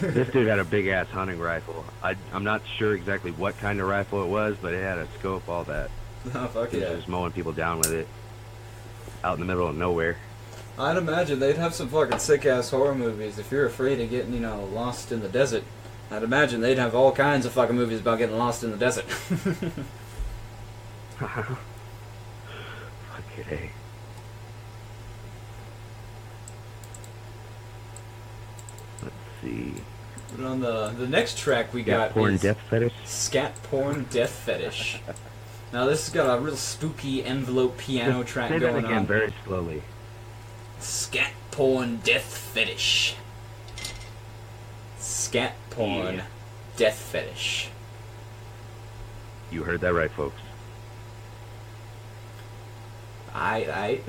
This dude had a big ass hunting rifle. I'm not sure exactly what kind of rifle it was, but it had a scope, all that.
Oh, fuck
He was
yeah.
just mowing people down with it, out in the middle of nowhere.
I'd imagine they'd have some fucking sick ass horror movies. If you're afraid of getting, lost in the desert, I'd imagine they'd have all kinds of fucking movies about getting lost in the desert.
Fuck it, eh? Let's see.
But on the next track we got
porn
is
death fetish.
Scat Porn Death Fetish. Now this has got a real spooky envelope piano track
Say that
going
again
on.
very slowly.
Scat Porn Death Fetish. Scat Porn
Yeah.
Death Fetish.
You heard that right, folks.
But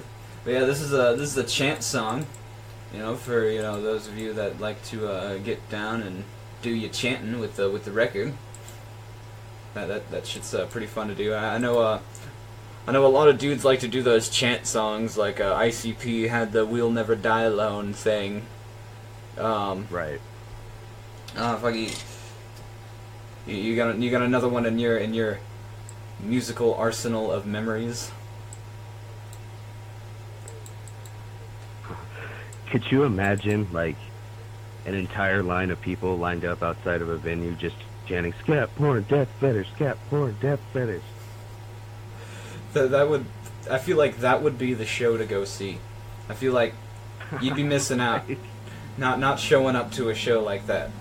yeah, this is a chant song, for those of you that like to get down and do your chanting with the record. That shit's pretty fun to do. I know a lot of dudes like to do those chant songs, like ICP had the "We'll Never Die Alone" thing.
Right.
Fuck you got another one in your musical arsenal of memories.
Could you imagine, like, an entire line of people lined up outside of a venue just chanting "Scat Porn Death Fetish, Scat Porn Death Fetish"?
That would, I feel like that would be the show to go see. I feel like you'd be missing out, not showing up to a show like that.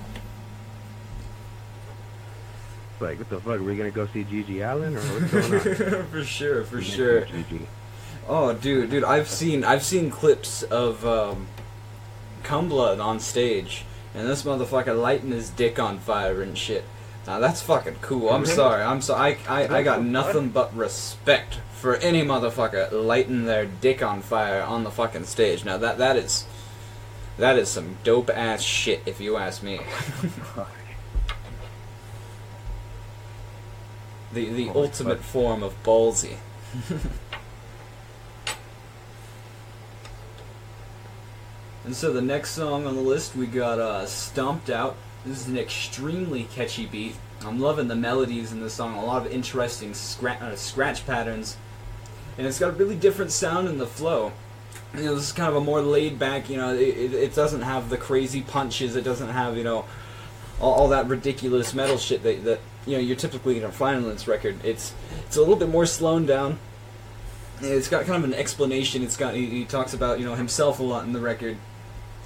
Like, what the fuck? Are we gonna go see Gigi Allen or what's going on?
For sure.
Gigi.
Oh, dude, I've seen clips of Cumblood on stage, and this motherfucker lighting his dick on fire and shit. Now that's fucking cool. I'm sorry. I got nothing but respect for any motherfucker lighting their dick on fire on the fucking stage. Now that is some dope ass shit, if you ask me. The ultimate form of ballsy. And so the next song on the list, we got Stomped Out. This is an extremely catchy beat. I'm loving the melodies in this song, a lot of interesting scratch patterns. And it's got a really different sound in the flow. This is kind of a more laid back, it doesn't have the crazy punches, it doesn't have, all that ridiculous metal shit that you're typically find on this record. It's a little bit more slowed down. It's got kind of an explanation. He talks about himself a lot in the record.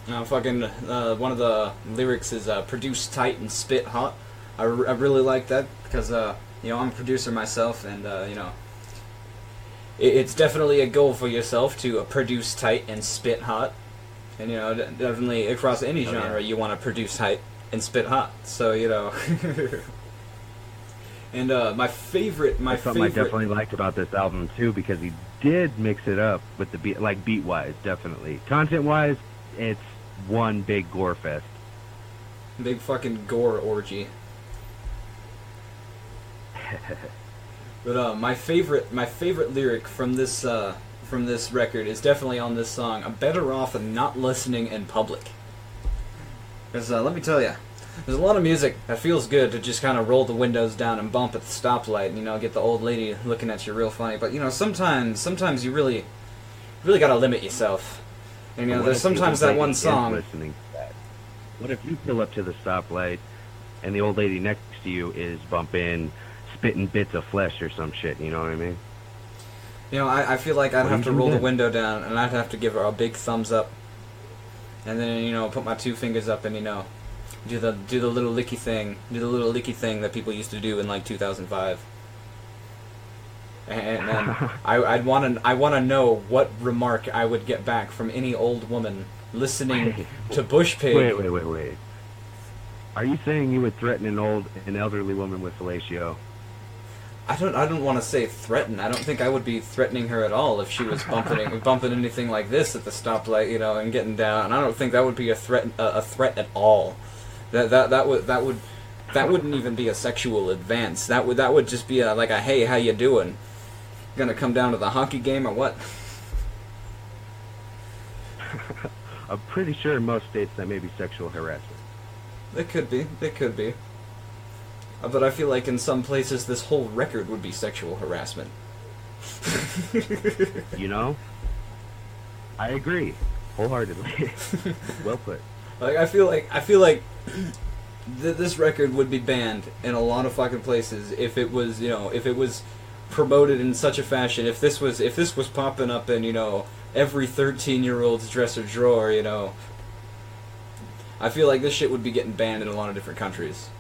One of the lyrics is produce tight and spit hot. I really like that because I'm a producer myself, and it's definitely a goal for yourself to produce tight and spit hot. And definitely across any genre you want to produce tight and spit hot. So and my favorite.
Something I definitely liked about this album too, because he did mix it up with the beat, like beat wise, definitely. Content wise, it's one big gore fest.
Big fucking gore orgy. But my favorite lyric from this record is definitely on this song. I'm better off not listening in public. Because let me tell you, There's a lot of music that feels good to just kind of roll the windows down and bump at the stoplight, and get the old lady looking at you real funny. But sometimes you really gotta limit yourself. And there's sometimes that one song.
Listening to that. What if you pull up to the stoplight and the old lady next to you is bumping, spitting bits of flesh or some shit? You know what I mean?
I feel like I'd have to roll the window down, and I'd have to give her a big thumbs up, and then put my 2 fingers up and do the little licky thing that people used to do in like 2005. And then I want to know what remark I would get back from any old woman listening to Bushpig.
Wait. Are you saying you would threaten an elderly woman with fellatio?
I don't want to say threaten. I don't think I would be threatening her at all if she was bumping anything like this at the stoplight, and getting down. And I don't think that would be a threat at all. That wouldn't even be a sexual advance. That would just be like a hey, how you doing? Gonna come down to the hockey game or what?
I'm pretty sure in most states that may be sexual harassment.
It could be. But I feel like in some places this whole record would be sexual harassment.
I agree wholeheartedly. Well put.
I feel like this record would be banned in a lot of fucking places if it was promoted in such a fashion. If this was popping up in every 13-year-old's dresser drawer, I feel like this shit would be getting banned in a lot of different countries.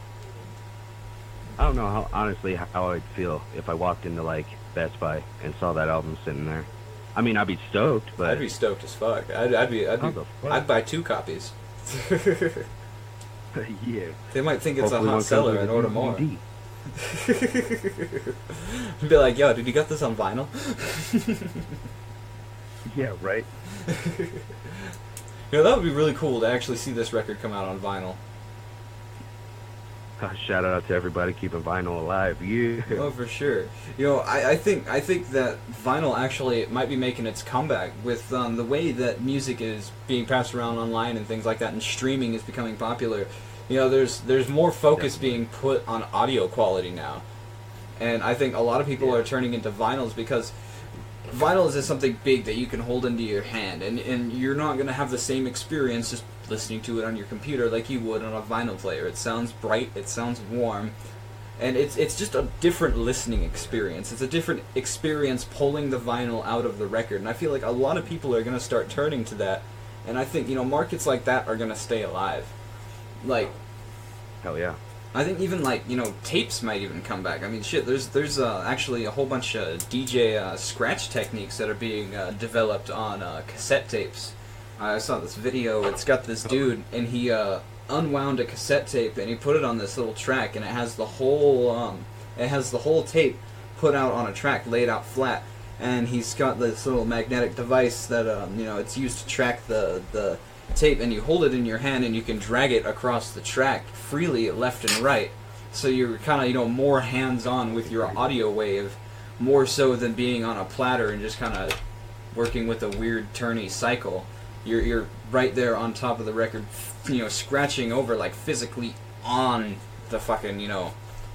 I don't know how I'd feel if I walked into like Best Buy and saw that album sitting there. I mean, I'd be stoked, but
I'd be stoked as fuck. I'd buy 2 copies.
Yeah.
They might think it's
Hopefully
a hot seller and order more. Be like, yo, dude, you got this on vinyl?
Yeah, right.
That would be really cool to actually see this record come out on vinyl.
Shout out to everybody keeping vinyl alive. Yeah.
Oh, for sure. I think that vinyl actually might be making its comeback with the way that music is being passed around online and things like that, and streaming is becoming popular. There's more focus being put on audio quality now, and I think a lot of people are turning into vinyls because vinyl is something big that you can hold into your hand, and you're not going to have the same experience just listening to it on your computer like you would on a vinyl player. It sounds bright, it sounds warm, and it's just a different listening experience. It's a different experience pulling the vinyl out of the record, and I feel like a lot of people are going to start turning to that, and I think markets like that are going to stay alive. Like,
hell yeah.
I think even tapes might even come back. I mean, shit. There's actually a whole bunch of DJ scratch techniques that are being developed on cassette tapes. I saw this video. It's got this dude, and he unwound a cassette tape and he put it on this little track, and it has the whole tape put out on a track, laid out flat. And he's got this little magnetic device that it's used to track the tape, and you hold it in your hand and you can drag it across the track freely left and right, so you're kind of more hands-on with your audio wave, more so than being on a platter and just kind of working with a weird turny cycle. You're right there on top of the record, scratching over like physically on the fucking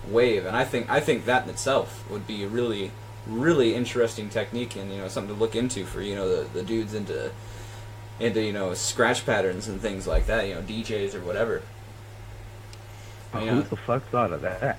wave. And I think that in itself would be a really, really interesting technique, and something to look into for the dudes into scratch patterns and things like that, DJs or whatever.
Who the fuck thought of that?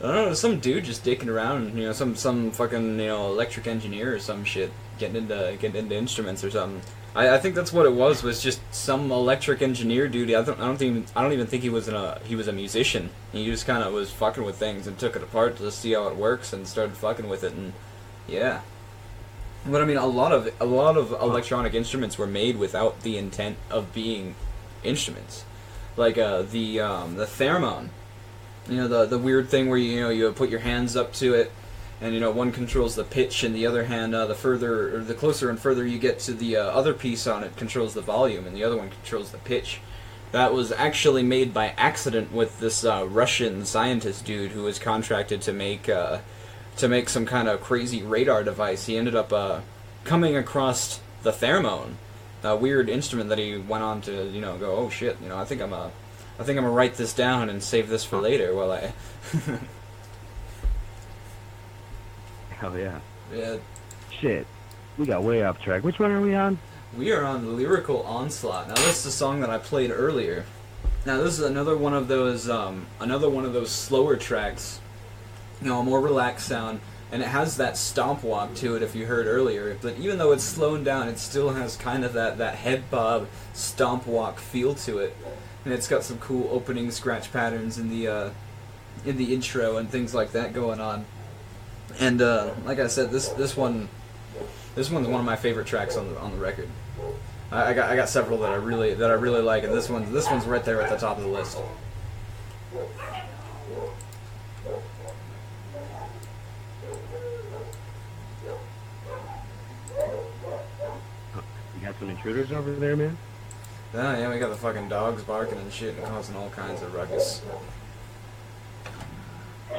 I don't know, some dude just dicking around, some fucking electric engineer or some shit getting into instruments or something. I think that's what it was just some electric engineer dude. I don't even think he was a musician. He just kind of was fucking with things and took it apart to see how it works and started fucking with it, and yeah. But I mean, a lot of electronic instruments were made without the intent of being instruments, like the theremin. The weird thing where you put your hands up to it, and one controls the pitch, and the other hand the closer and further you get to the other piece on it controls the volume, and the other one controls the pitch. That was actually made by accident with this Russian scientist dude who was contracted to make some kind of crazy radar device. He ended up coming across the theremin, a weird instrument that he went on to go, oh shit, I think I'm I think I'm gonna write this down and save this for later while I.
Hell yeah.
Yeah.
Shit. We got way off track. Which one are we on?
We are on Lyrical Onslaught. Now this is the song that I played earlier. Now this is another one of those slower tracks. You know, a more relaxed sound, and it has that stomp walk to it if you heard earlier. But even though it's slowed down, it still has kind of that head bob stomp walk feel to it. And it's got some cool opening scratch patterns in the intro and things like that going on. And like I said, this one's one of my favorite tracks on the record. I got several that I really like, and this one's right there at the top of the list.
You got some intruders over there, man?
Oh, yeah, we got the fucking dogs barking and shit and causing all kinds of ruckus.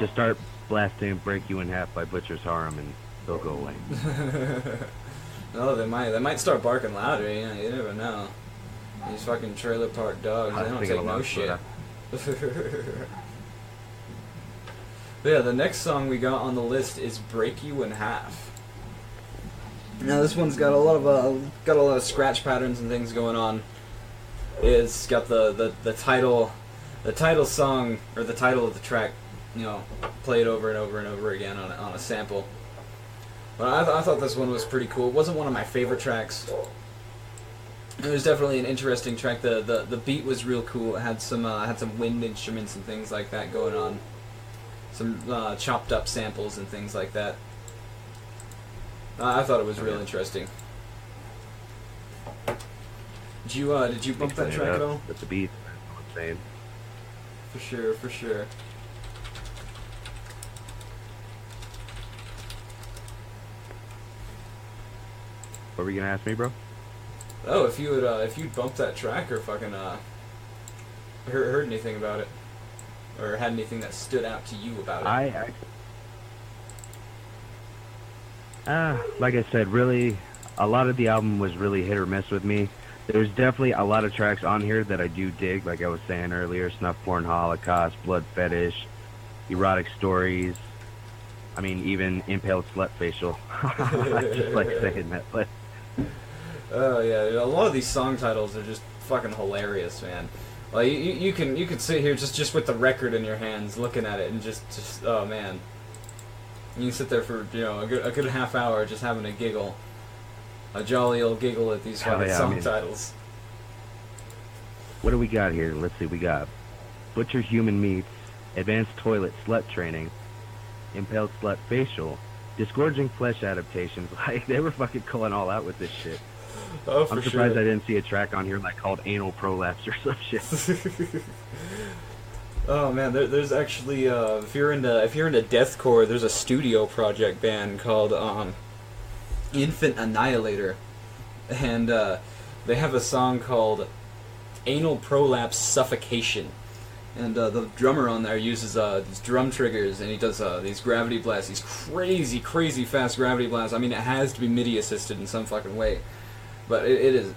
Just start blasting Break You in Half by Butchers Harem and they'll go away.
No, they might start barking louder, you know, you never know. These fucking trailer park dogs, they don't take no shit. But yeah, the next song we got on the list is Break You in Half. Now this one's got a lot of scratch patterns and things going on. It's got the title song, or the title of the track, you know, played over and over and over again on a sample. But I thought this one was pretty cool. It wasn't one of my favorite tracks. It was definitely an interesting track. The beat was real cool. It had some wind instruments and things like that going on. Some chopped up samples and things like that. I thought it was real interesting. Did you bump that track at all?
With the beat, insane.
For sure.
What were you gonna ask me, bro?
Oh, if you'd bumped that track or fucking heard anything about it, or had anything that stood out to you about it.
Like I said, really, a lot of the album was really hit or miss with me. There's definitely a lot of tracks on here that I do dig, like I was saying earlier, Snuff Porn Holocaust, Blood Fetish, Erotic Stories, I mean, even Impaled Slut Facial. I just like saying that, but...
Oh yeah, a lot of these song titles are just fucking hilarious, man. Like you can sit here just with the record in your hands, looking at it, and just oh man, you can sit there for a good half hour just having a giggle, a jolly old giggle at these fucking song titles.
What do we got here? Let's see, we got Butcher Human Meats, Advanced Toilet Slut Training, Impaled Slut Facial, Disgorging Flesh Adaptations. Like, they were fucking going all out with this shit.
Oh, for
I'm surprised
sure.
I didn't see a track on here like called Anal Prolapse or some shit.
Oh man, there's actually if you're into deathcore, there's a studio project band called Infant Annihilator, and they have a song called Anal Prolapse Suffocation. And the drummer on there uses these drum triggers, and he does these gravity blasts, these crazy fast gravity blasts. I mean, it has to be MIDI assisted in some fucking way, but it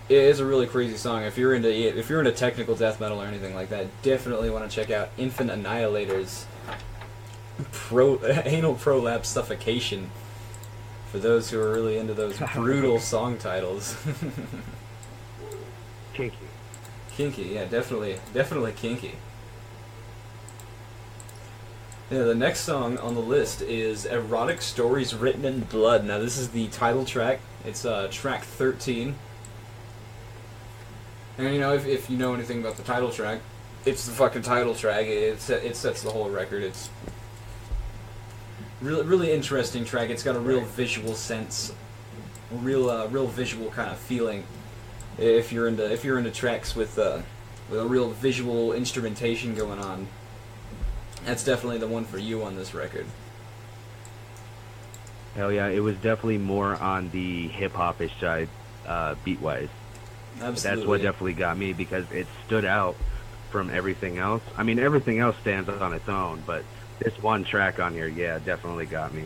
is a really crazy song. If you're into technical death metal or anything like that, definitely want to check out Infant Annihilator's Anal Prolapse Suffocation. For those who are really into those brutal song titles. Kinky, yeah, definitely kinky. Yeah, the next song on the list is Erotic Stories Written in Blood. Now, this is the title track. It's track 13. And, you know, if you know anything about the title track, it's the fucking title track. It sets the whole record. It's really interesting track. It's got a real visual sense, real visual kind of feeling. If you're into tracks with a real visual instrumentation going on, that's definitely the one for you on this record.
Hell yeah, it was definitely more on the hip-hop-ish side, beat-wise.
Absolutely.
That's what definitely got me, because it stood out from everything else. I mean, everything else stands on its own, but this one track on here, yeah, definitely got me.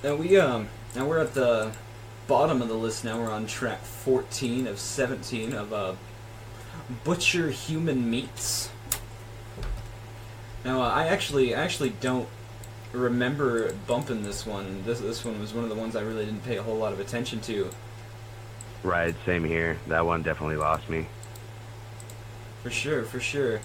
Now we're at the bottom of the list now. We're on track 14 of 17 of Butcher Human Meats. Now, I actually don't remember bumping this one. This one was one of the ones I really didn't pay a whole lot of attention to.
Right, same here. That one definitely lost me.
For sure.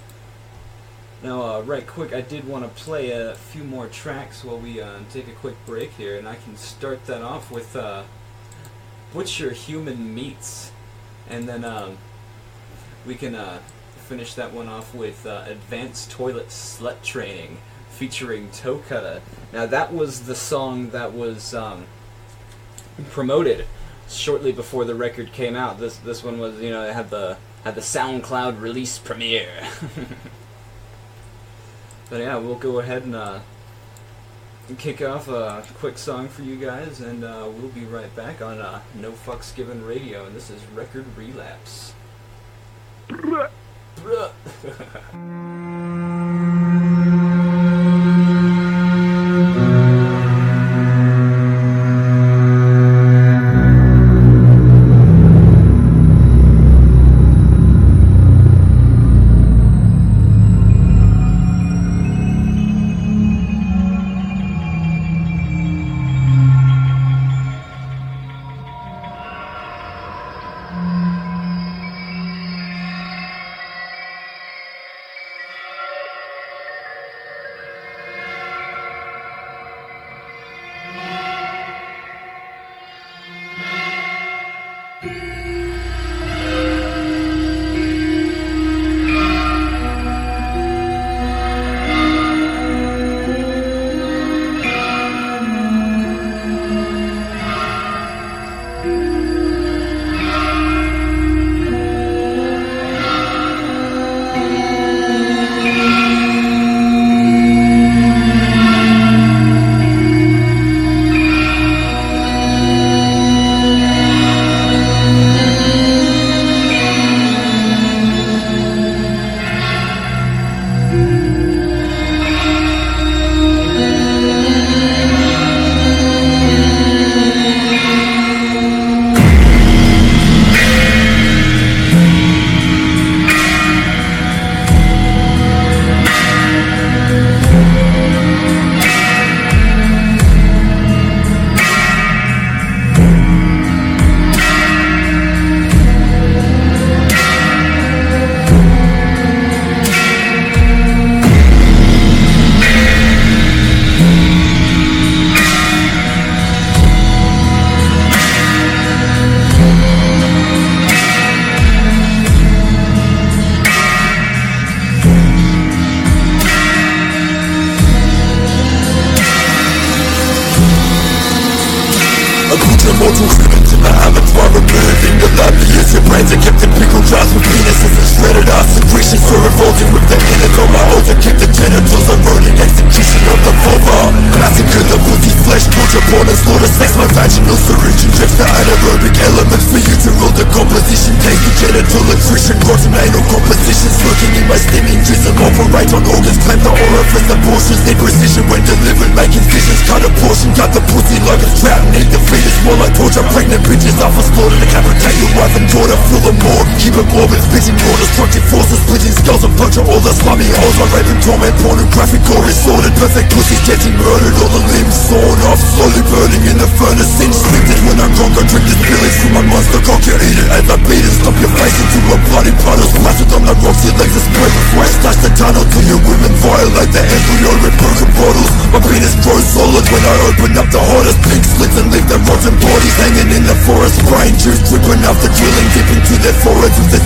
Now, right quick, I did want to play a few more tracks while we take a quick break here, and I can start that off with Butcher Human Meats, and then we can finish that one off with Advanced Toilet Slut Training, featuring Toecutta. Now, that was the song that was promoted shortly before the record came out. This one was, you know, it had the SoundCloud release premiere. But yeah, we'll go ahead and kick off a quick song for you guys, and we'll be right back on No Fucks Given Radio, and this is Record Relapse.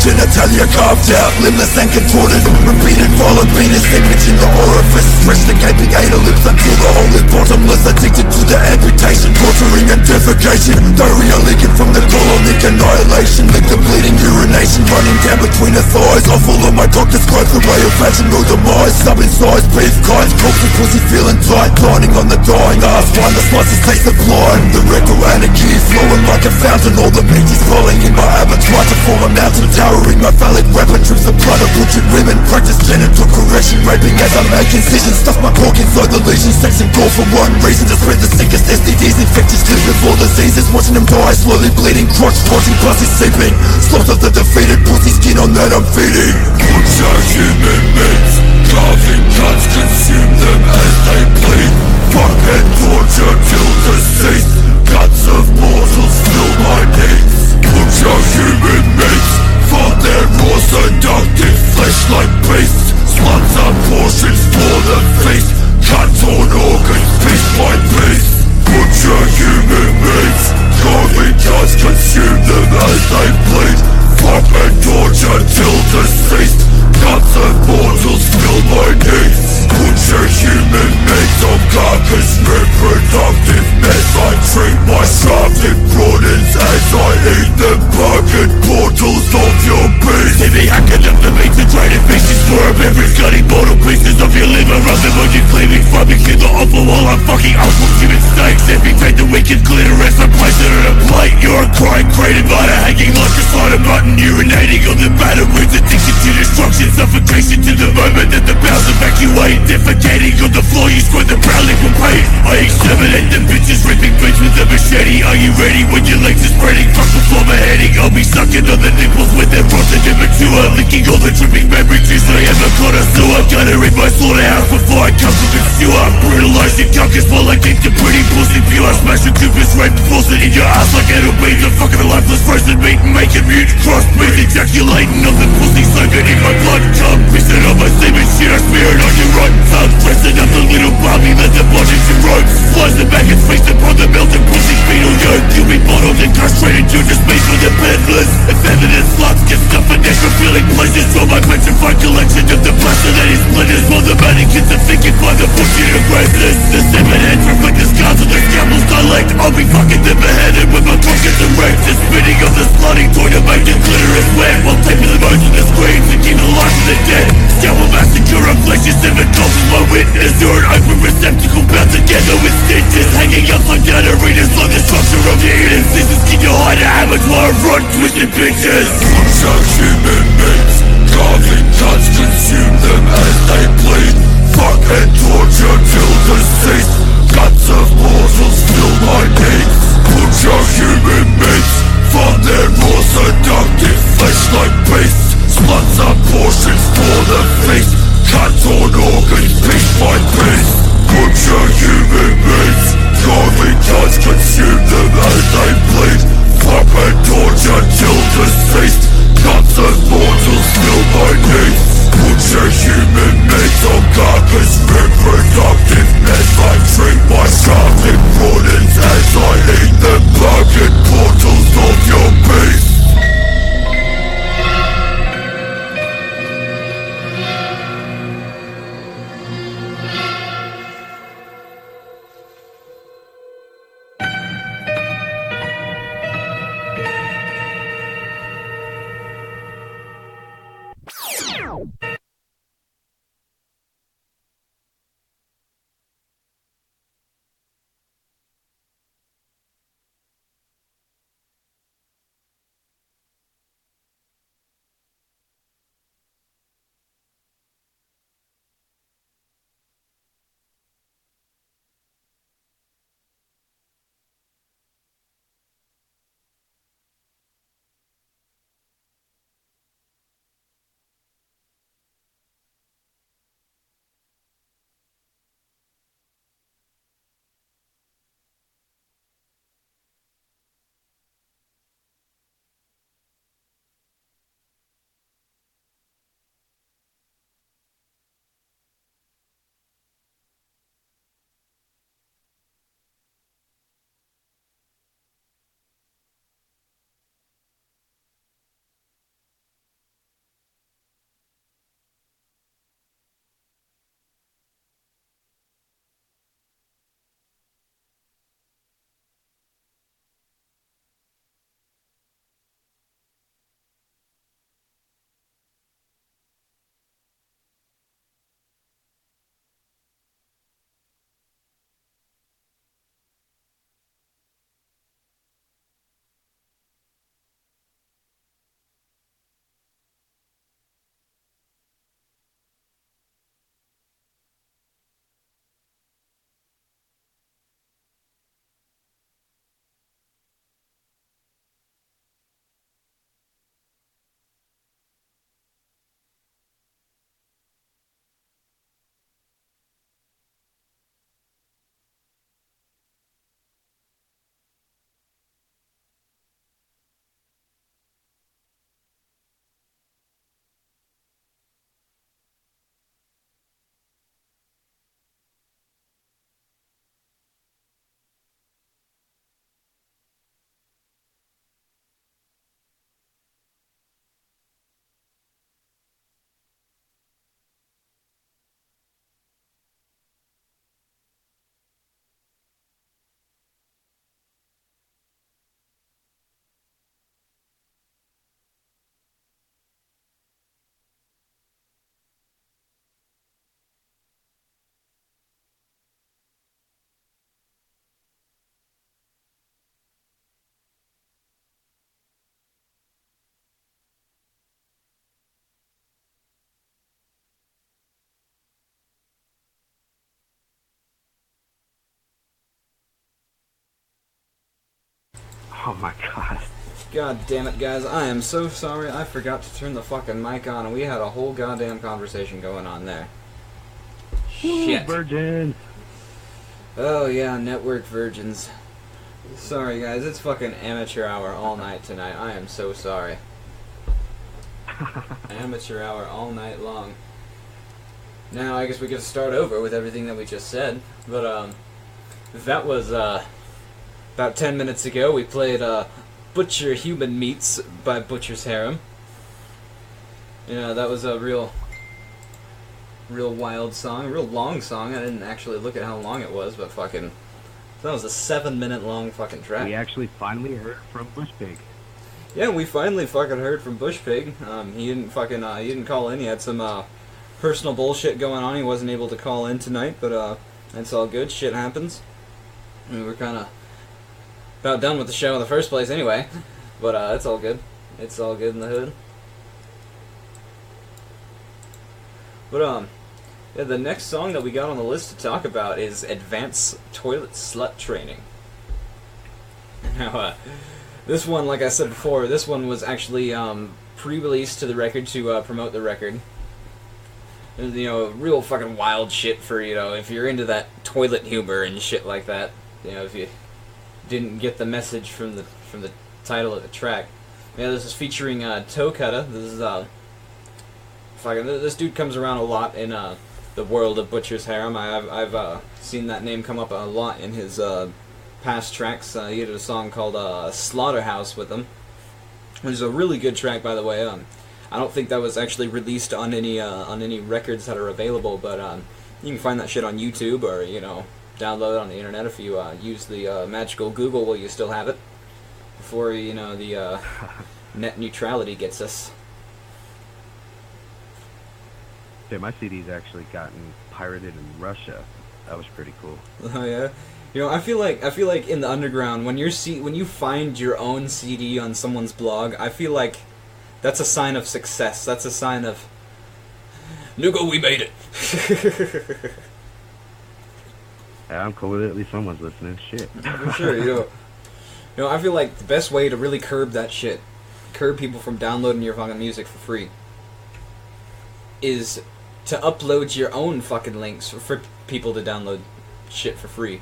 Genitalia carved out, limbless and contorted. Repeated violent penis image in the orifice. Stretched the gaping anal lips until the hole is bottomless. Addicted to the amputation, torturing and defecation. Diarrhea leaking from the colonic annihilation. Lick the bleeding urination running down between her thighs. Off all of my my darkness cries for my imaginal demise. Sub incised beef kinds, corpses pussy feeling tight, dining on the dying ass, find the slices taste the blind. The rectal anarchy flowing like a fountain, all the beauty's falling in my avatar to form a mountain towering. My phallic weapon drips the blood of butchered women, practice genital correction, raping as I make incisions, stuff my cork inside the lesion, sex and gore for one reason, to spread the sickest STDs, infectious living for diseases, watching them die slowly bleeding, crotch watching pussy seeping, slaughter the defeated pussy skin on that I'm feeding. Butcher human mates, carving cuts, consume them as they bleed, fuck and torture till deceased, guts of mortals fill my needs. Butcher human mates, for their raw seductive flesh like beasts, sluts are portions for the feast, cut torn organs piece by piece. Butcher human mates, carving cuts, consume them as they bleed, fuck and torture till deceased, guts of mortals fill my needs. Butcher human mates on carcass, reproductive mess, I treat my shafted broadens as I eat the bucket portals of your beast. See me hacking up the meat and trading pieces for a beverage, cutting mortal pieces of your liver, rubbing on your cleaving, fucking in the awful while I'm fucking awful human snakes. Amputate the wicked clitoris, I place it on a plate. You're a crying crated biter, hanging like a side of mutton, urinating on the batter wounds, addiction to destruction, suffocation to the moment that the bowels evacuate, defecating on the floor, you squirt the brown liquid paint. I exterminate them bitches, ripping bitch with a machete. Are you ready when your legs are spreading? Fuck before my heading, I'll be sucking on the nipples when they're rotten and immature, licking all the dripping memory juice I ever got a sewer. Gotta in my slaughterhouse before I come to the sewer. Brutalize your carcass while I keep the pretty pussy pure. Smash your tubers, rape, force it in your ass like it'll be the fucking lifeless frozen meat, and make it mute, cross breathe, ejaculating on the pussy, soaking in my blood, cum, pissing on my semen, shit, I smear it on your right tongue, dressing up the little Barbie, let the body to ropes, slice the back and feast upon the melted pussy fetal yolk. You'll be bottled and castrated, you just meat for the peddlers. Effeminate sluts get stuffed for necrophiling pleasures from my petrified collection of the placidity splinters, while the mannequins are thinking by the bullshit aggressors. The seven heads reflect the scars of the scalpels dilect. I'll be fucking them beheaded with my pockets erect, and spitting on the slutty toy to make the clitoris wet, while taping the bones to the screens and keep the life of the dead. Scalpel massacre of flesh is seven cold as my witness. You're an open receptacle bound together with stitches, hanging upside down arenas like the structure of your ears. Scissors keep your hide a abattoir of run twisted bitches. Butcher human mates, carving cuts, consume them as they bleed, fuck and torture till deceased, guts of mortals fill my needs. Butcher human mates, for their raw seductive flesh like beasts, sluts are portions for the feast, cut torn organs piece by piece. Butcher human mates, carving cuts, consume them as they bleed, fuck and torture till deceased, guts of mortals fill my needs. Butcher human mates on carcass, reproductive mess, I treat my shafted broadens as I eat the bucket portals of your beast.
Oh my god.
God damn it, guys. I am so sorry. I forgot to turn the fucking mic on, and we had a whole goddamn conversation going on there. Shit.
Virgin.
Oh, yeah, network virgins. Sorry, guys. It's fucking amateur hour all night tonight. I am so sorry. Amateur hour all night long. Now, I guess we get to start over with everything that we just said. But, that was, about 10 minutes ago. We played, Butcher Human Meats by Butchers Harem. You know, that was a real wild song, a real long song. I didn't actually look at how long it was, but fucking, that was a 7-minute long fucking track.
We actually finally heard from Bushpig.
Yeah, we finally fucking heard from Bushpig. He didn't fucking, he didn't call in. He had some, personal bullshit going on. He wasn't able to call in tonight, but, that's all good. Shit happens. I mean, we're kinda about done with the show in the first place anyway, but it's all good. It's all good in the hood. But yeah, the next song that we got on the list to talk about is Advanced Toilet Slut Training. Now, this one, like I said before, this one was actually pre-released to the record to promote the record. You know, real fucking wild shit for, you know, if you're into that toilet humor and shit like that. You know, if you didn't get the message from the title of the track. Yeah, this is featuring Toecutta. This is fucking, this dude comes around a lot in the world of Butchers Harem. I've seen that name come up a lot in his past tracks. He did a song called Slaughterhouse with him, which is a really good track, by the way. I don't think that was actually released on any records that are available, but you can find that shit on YouTube, or, you know, download it on the internet if you use the magical Google while you still have it, before, you know, the net neutrality gets us.
Yeah, my CD's actually gotten pirated in Russia. That was pretty cool.
Oh yeah, you know, I feel like in the underground, when you find your own CD on someone's blog, I feel like that's a sign of success. That's a sign of, nigga, we made it.
Yeah, I'm cool with it. At least someone's listening. Shit.
For sure, you know, I feel like the best way to really curb that shit, curb people from downloading your fucking music for free, is to upload your own fucking links for people to download shit for free.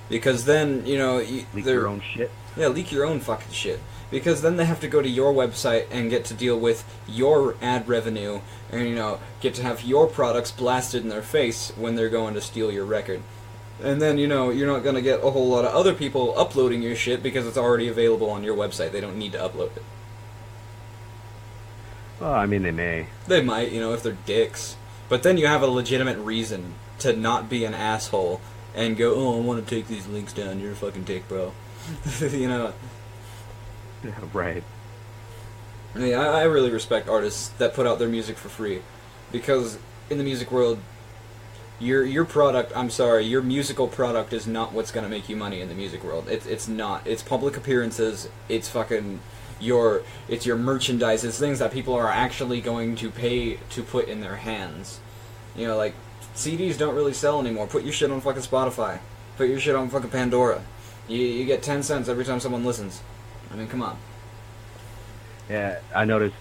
Because then, you know,
leak your own shit.
Yeah, leak your own fucking shit. Because then they have to go to your website and get to deal with your ad revenue, and, you know, get to have your products blasted in their face when they're going to steal your record. And then, you know, you're not going to get a whole lot of other people uploading your shit because it's already available on your website. They don't need to upload it.
Well, I mean, they may.
They might, you know, if they're dicks. But then you have a legitimate reason to not be an asshole and go, oh, I want to take these links down. You're a fucking dick, bro. You know?
Yeah, right.
I mean, I really respect artists that put out their music for free. Because in the music world, your product, I'm sorry, your musical product is not what's going to make you money in the music world. It's not. It's public appearances. It's fucking it's your merchandise. It's things that people are actually going to pay to put in their hands. You know, like, CDs don't really sell anymore. Put your shit on fucking Spotify. Put your shit on fucking Pandora. You get 10 cents every time someone listens. I mean, come on.
Yeah, I noticed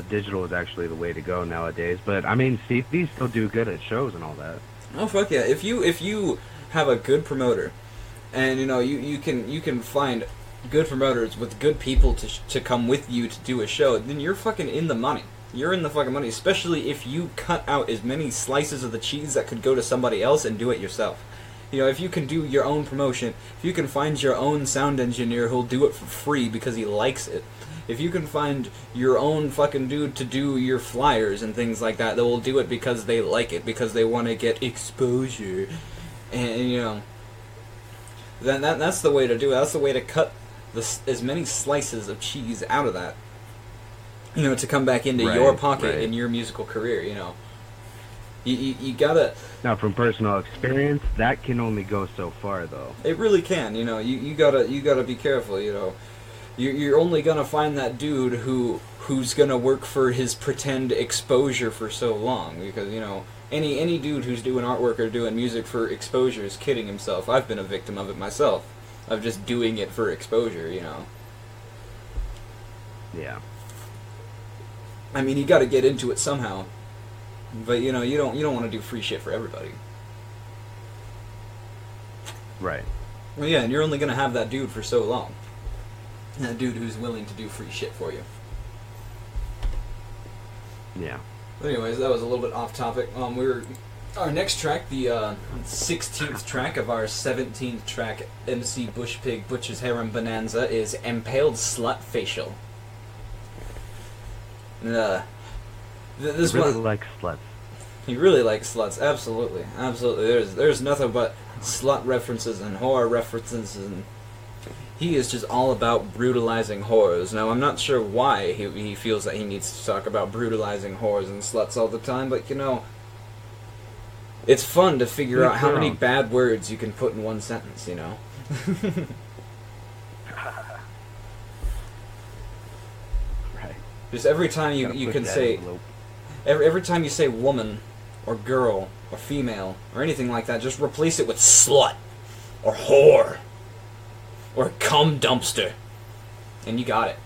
digital is actually the way to go nowadays. But, I mean, CDs still do good at shows and all that.
Oh, fuck yeah. If you have a good promoter, and, you know, you can find good promoters with good people to come with you to do a show, then you're fucking in the money. You're in the fucking money, especially if you cut out as many slices of the cheese that could go to somebody else and do it yourself. You know, if you can do your own promotion, if you can find your own sound engineer who'll do it for free because he likes it, if you can find your own fucking dude to do your flyers and things like that will do it because they like it, because they want to get exposure, and, you know, then that's the way to do it. That's the way to cut as many slices of cheese out of that, you know, to come back into your pocket in your musical career, you know. You gotta...
Now, from personal experience, that can only go so far, though.
It really can, you know. You gotta be careful, you know. You're only gonna find that dude who's gonna work for his pretend exposure for so long, because, you know, any dude who's doing artwork or doing music for exposure is kidding himself. I've been a victim of it myself, of just doing it for exposure, you know.
Yeah.
I mean, you got to get into it somehow. But you know, you don't want to do free shit for everybody.
Right.
Well, yeah, and you're only gonna have that dude for so long. That dude who's willing to do free shit for you.
Yeah.
But anyways, that was a little bit off topic. Our next track, the 16th track of our 17th track MC Bushpig Butchers Harem Bonanza, is Impaled Slut Facial. And, this
really
one
likes sluts.
He really likes sluts, absolutely, absolutely. There's nothing but slut references and horror references, and he is just all about brutalizing whores. Now, I'm not sure why he feels that he needs to talk about brutalizing whores and sluts all the time, but you know, it's fun to figure out how many bad words you can put in one sentence, you know?
Right.
Just every time you can say... Every time you say woman, or girl, or female, or anything like that, just replace it with slut, or whore, or cum dumpster, and you got it.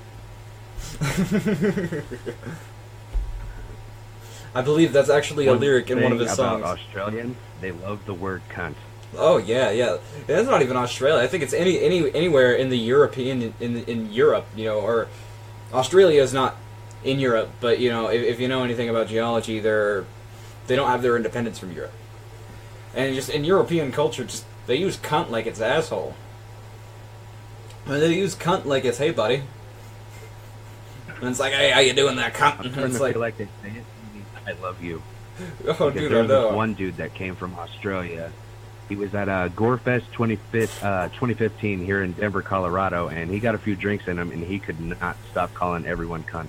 I believe that's actually a lyric in one of his songs.
About Australians, they love the word cunt.
Oh yeah. That's not even Australia. I think it's anywhere in the European in Europe, you know, or Australia is not in Europe, but you know, if you know anything about geology, they don't have their independence from Europe. And just in European culture, just they use cunt like it's asshole. And they use cunt like it's hey buddy. And it's like, hey, how you doing, that cunt? And it's like
they say it. I love you.
Oh, dude,
there
I
was
know.
this one dude that came from Australia. He was at Gorefest 2015 here in Denver, Colorado, and he got a few drinks in him, and he could not stop calling everyone cunt.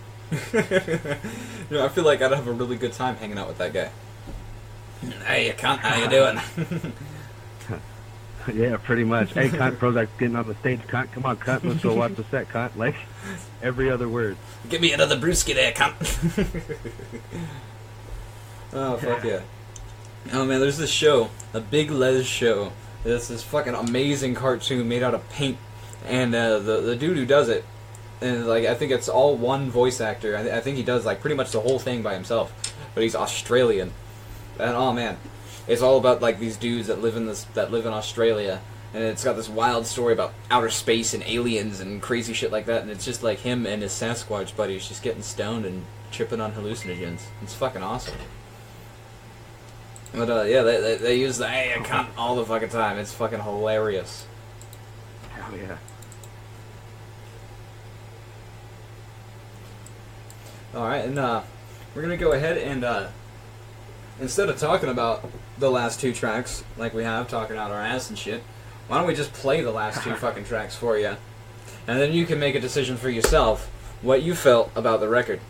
You know, I feel like I'd have a really good time hanging out with that guy. Hey, you cunt, how you doing?
Yeah, pretty much. Hey, cunt, Prozac's getting on the stage, cunt. Come on, cunt, let's go watch the set, cunt. Like, every other word.
Give me another brewski there, cunt. Oh, fuck yeah. Oh, man, there's this show, a Big Les show. It's this fucking amazing cartoon made out of paint. And the dude who does it, and like I think it's all one voice actor. I think he does like pretty much the whole thing by himself. But he's Australian. And oh, man. It's all about like these dudes that live in Australia, and it's got this wild story about outer space and aliens and crazy shit like that. And it's just like him and his Sasquatch buddies just getting stoned and tripping on hallucinogens. It's fucking awesome. But yeah, they use the hey, I cunt all the fucking time. It's fucking hilarious.
Hell yeah.
All right, and we're gonna go ahead and instead of talking about the last two tracks, like we have, talking out our ass and shit, why don't we just play the last two fucking tracks for you? And then you can make a decision for yourself what you felt about the record.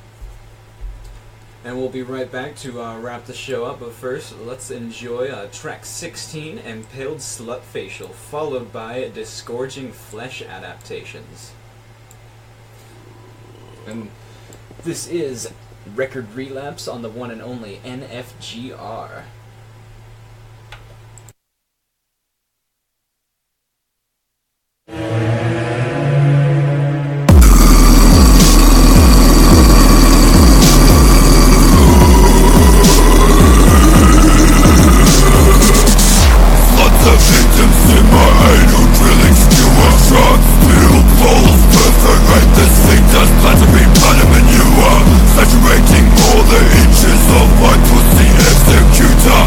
And we'll be right back to wrap the show up, but first, let's enjoy track 16, Impaled Slut Facial, followed by Disgorging Flesh Adaptations. And this is Record Relapse on the one and only NFGR.
Saturating all the inches of my pussy executor.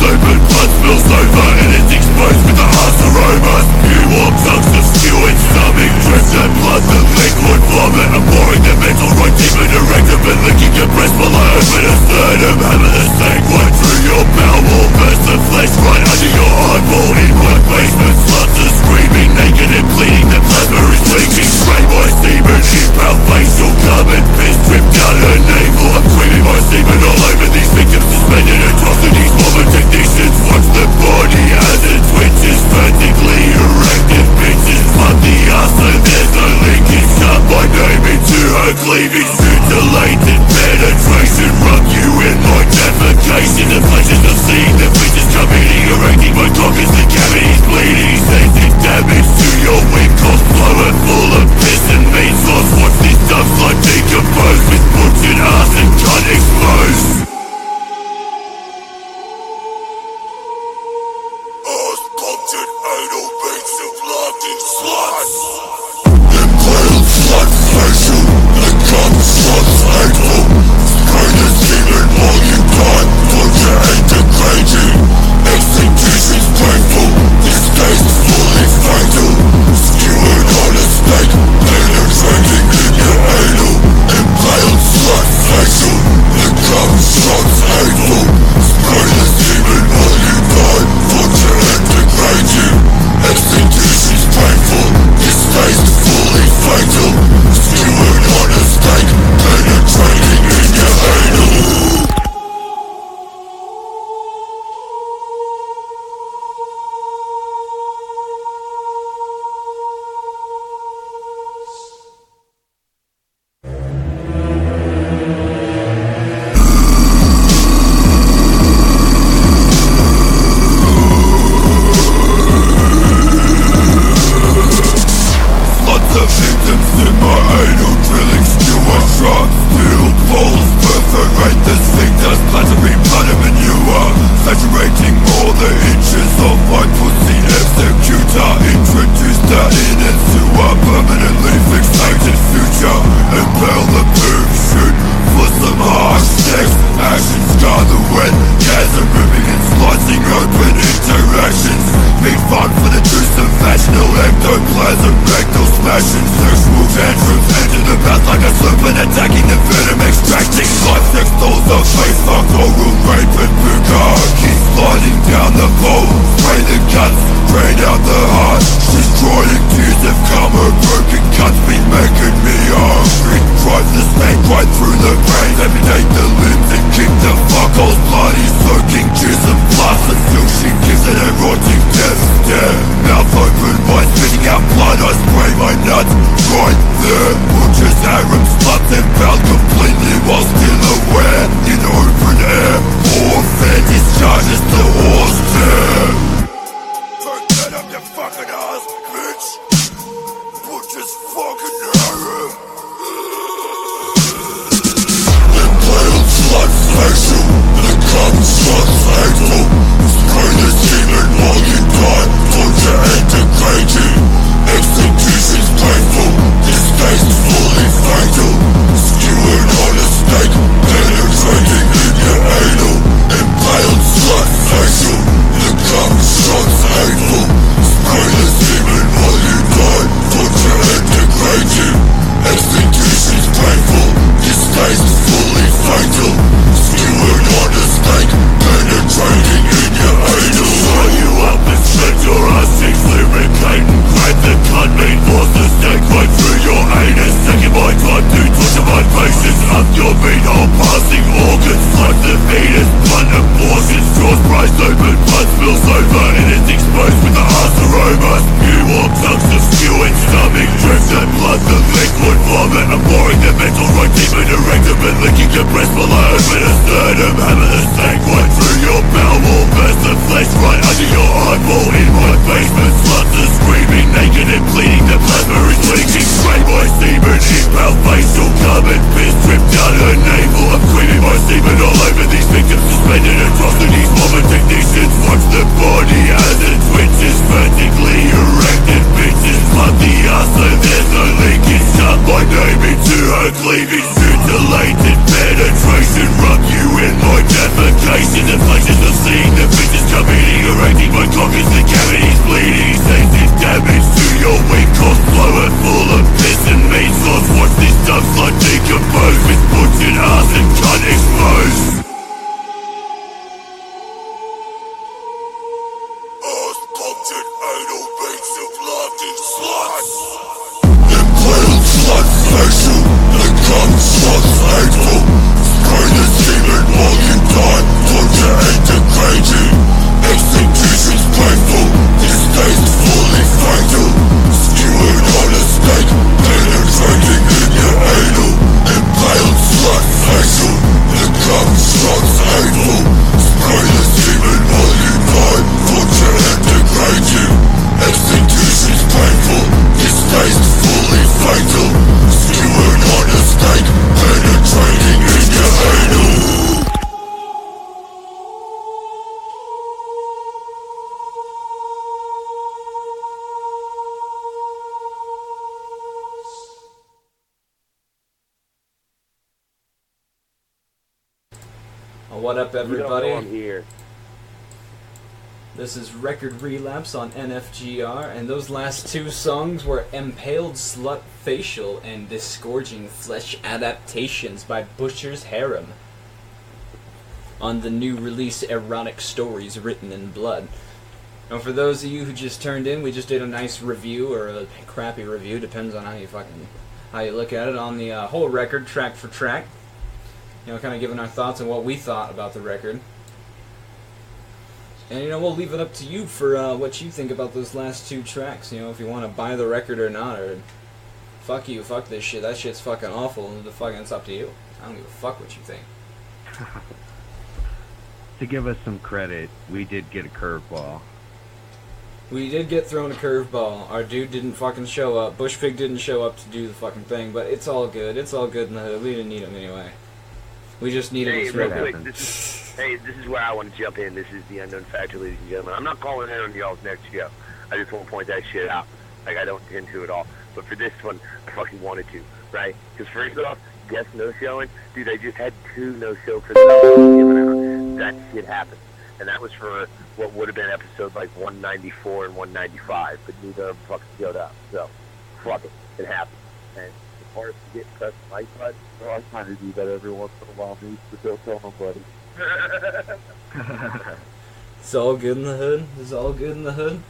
open, blood spills over and it's exposed with the harsh aromas. You walk chunks of stew and stomach, drips and blood, the liquid vomit. I'm pouring the mental right deep into rectum and licking your breast below. Open a sternum, hammer the snake right through your bowel wall, burst the flesh right under your eyeball. In my basement, sluts are screaming, naked and bleeding, the plasma is leaking. Spray my semen, impale facial, carbon piss dripped down her navel. I'm screaming my semen all over these victims, suspended atrocities. Woman technicians watch the body as it twitches, vertically erected bitches flood the ass so there's no linkage. Cut my name into her cleavage, mutilated penetration, rub you in my defecation. The pleasures of seeing the bitches come eating, erecting my cock as the cavity's bleeding. Sensing damage to your winkles, flowing full of piss and meat sauce. Watch this dumb slut decompose with butchered ass and cut exposed. Ass punctured anal beats of laughing sluts. Impaled slut facial, the gun sluts hateful. Spray the semen while you die, torture and degrading. Execution's painful, this case is fully fatal. Skewered on a stake, penetrating in your anal. Impaled slut facial, the gun sluts hateful. Spray the semen while you die, torture and degrading. Execution's painful, this case is fully fatal. Skewered on a stake, penetrating in your anal. Lots of victims in my anal, drilling skewer sharks, steel poles, perforate the sphincters, platinum blood and manure, saturating all the inches of my pussy. Executor, introduce that in and sewer, permanently fixated future. Impale the boom, shoot for some harsh sex, action scar the wet, gas and ripping and slicing open interactions. Meat fun for the juice of vaginal ectoplasm, rectal smashing, sexual tantrums, enter the mouth like a serpent, attacking the venom, extracting life sex dolls of face fuck, oral rape and bukkake, sliding down the pole, spray the guts, drain out the heart, destroying tears have come, her broken cuts been making me hungry. Drive the snake right through the brain, amputate the limbs and kick the fuckholes bloody, soaking jism plus until she gives an erotic death stare. Mouth open wide, spitting out blood, I spray my nuts right there. Butchers Harems, sluts impaled completely while still aware. In open air, or fair discharges the horse tear. Turn that up your fucking ass, bitch. Butchers fucking Harem. Impaled slut facial, the gun sluts hateful. Spray the semen while you die, torture and degrading. Execution's painful, this case is fully fatal. Skewered on a stake, penetrating in your anal. Impaled slut facial, the gun sluts hateful. Spray the semen while you die, torture and degrading. Execution's painful, this case is fully fatal. Skewered on a stake, penetrating in your anal. Tie you up and slit your ass cheeks, lubricate and grab the cut meat, force the stake right through your anus. Second my time to torture my patience, up your meat hole, passing organs, like the fetus, blunt abortions, jaws prized open, blood spills over and it's exposed with the harsh aromas. You walk chunks of stew and stomach, drips and blood, the liquid vomit. I'm pouring the mental right deep into rectum and licking your breast below. Open a sternum, hammer the snake right through your bowel wall, burst the flesh right under your eyeball. In my basement, sluts are screaming, naked and bleeding, the plasma is leaking. Spray my semen, impale facial, carbon piss dripped down her navel. I'm screaming my semen all over these victims, suspended atrocities. Woman technicians watch the body as it twitches, vertically erected bitches flood the ass so there's no linkage. Cut my name into her cleavage, mutilated penetration, rub you in my defecation.
What up, everybody?
You don't know I'm here.
This is Record Relapse on NFGR, and those last two songs were Impaled Slut Facial and Disgorging Flesh Adaptations by Butchers Harem on the new release Erotic Stories Written in Blood. Now, for those of you who just turned in, we just did a nice review, or a crappy review, depends on how you look at it, on the whole record, track for track. You know, kind of giving our thoughts on what we thought about the record. And, you know, we'll leave it up to you for what you think about those last two tracks. You know, if you want to buy the record or not, or fuck you, fuck this shit, that shit's fucking awful, and it's up to you. I don't give a fuck what you think.
To give us some credit, we did get a curveball.
We did get thrown a curveball. Our dude didn't fucking show up. Bushpig didn't show up to do the fucking thing, but it's all good. It's all good in the hood. We didn't need him anyway. We just needed his
real
record.
quick, this is where I want to jump in. This is the Unknown Factor, ladies and gentlemen. I'm not calling in on y'all's next show. I just want to point that shit out. Like, I don't intend to at all. But for this one, I fucking wanted to, right? Because first off, guest no-showing. Dude, I just had 2 no-show for the that shit happened. And that was for what would have been episodes like 194 and 195, but neither of them fucking showed up. So, fuck it. It happened. And as far as to get pressed my side, well, I kind of do that every once in a while, dude, but don't tell nobody.
It's all good in the hood. It's all good in the hood.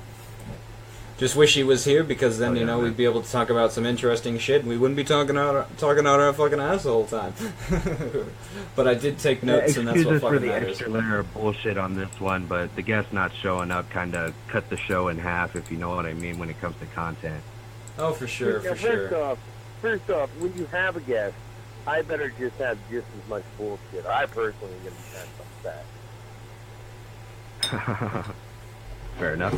Just wish he was here, because then, you know, we'd be able to talk about some interesting shit, and we wouldn't be talking out our fucking ass the whole time. But I did take notes, and that's what fucking matters.
Excuse us for the extra layer of bullshit on this one, but the guest not showing up kind of cut the show in half, if you know what I mean, when it comes to content.
Oh, for sure, for sure.
First off, when you have a guest, I better just have just as much bullshit. I personally am going to have some of that.
Fair enough.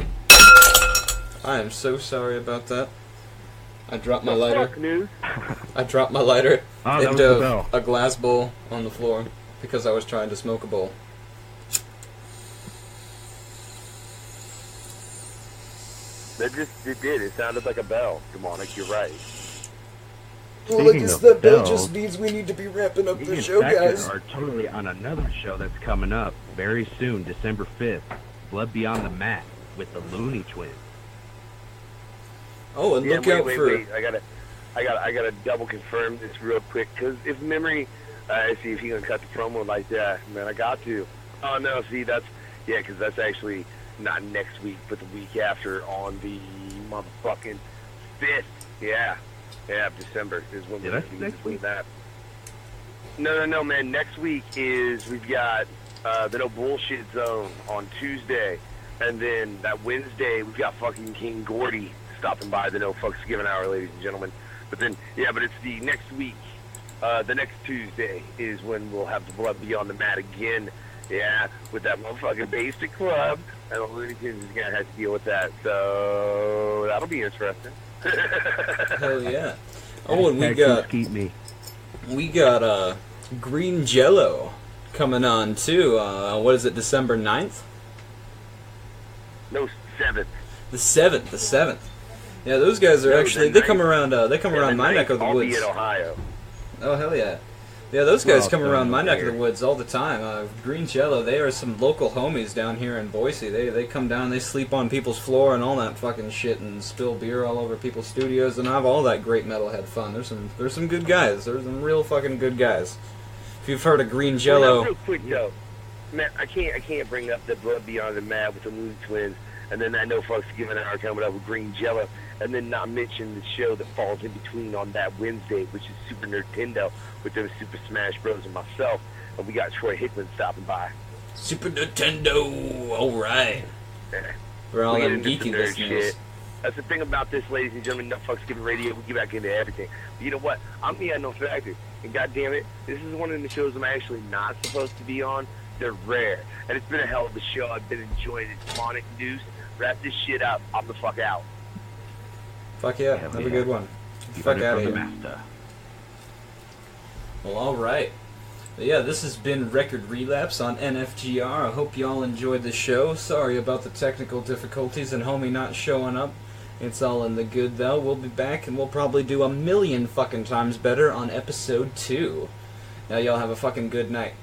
I am so sorry about that. I dropped my lighter.
Fuck news.
I dropped my lighter
into
a glass bowl on the floor because I was trying to smoke a bowl.
It did. It sounded like a bell. Demonic, you're right.
Well, I guess that bell just means we need to be ramping up the show, guys.
We are totally on another show that's coming up very soon, December 5th. Blood Beyond the Mat with the Looney Twins.
Oh, and look out for...
Wait. I gotta double confirm this real quick, because if memory, see if he gonna cut the promo like that, man, I got to. Oh no, see because that's actually not next week, but the week after on the motherfucking 5th. Yeah, December is when we're next week. That. No, man. Next week we've got the No Bullshit Zone on Tuesday, and then that Wednesday we've got fucking King Gordy stopping by the No Fucks Given Hour, ladies and gentlemen. But then, but it's the next week. The next Tuesday is when we'll have the Blood Beyond the Mat again. Yeah, with that motherfucking Basic Club. And the Looney Tunes is going to have to deal with that. So, that'll be interesting.
Hell yeah. Oh, and we got Green Jello coming on, too. What is it, December 9th?
No, 7th.
The 7th. Yeah, those guys are actually, they come around my neck of the woods.
I'll be in Ohio.
Oh, hell yeah. Yeah, those guys come around my neck of the woods all the time. Green Jello, they are some local homies down here in Boise. They come down, they sleep on people's floor and all that fucking shit and spill beer all over people's studios and have all that great metalhead fun. There's some good guys. There's some real fucking good guys. If you've heard of Green Jello...
Well, real quick, though. Man, I can't bring up the Blood Beyond the Mat with the Looney Twins, and then I know folks giving our coming up with Green Jello, and then not mention the show that falls in between on that Wednesday, which is Super Nintendo with them Super Smash Bros. And myself, and we got Troy Hickman stopping by.
Super Nintendo, alright.
Yeah.
For all them geeky listeners.
That's the thing about this, ladies and gentlemen, No Fucks Given Radio, we get back into everything. But you know what? I'm the Unknown Factor, and goddammit, this is one of the shows I'm actually not supposed to be on. They're rare, and it's been a hell of a show. I've been enjoying it. Demonic News, wrap this shit up. I'm the fuck out.
Fuck yeah, have a good one. Fuck out of here. Well, alright. Yeah, this has been Record Relapse on NFGR. I hope y'all enjoyed the show. Sorry about the technical difficulties and homie not showing up. It's all in the good, though. We'll be back, and we'll probably do 1,000,000 fucking times better on episode 2. Now, y'all have a fucking good night.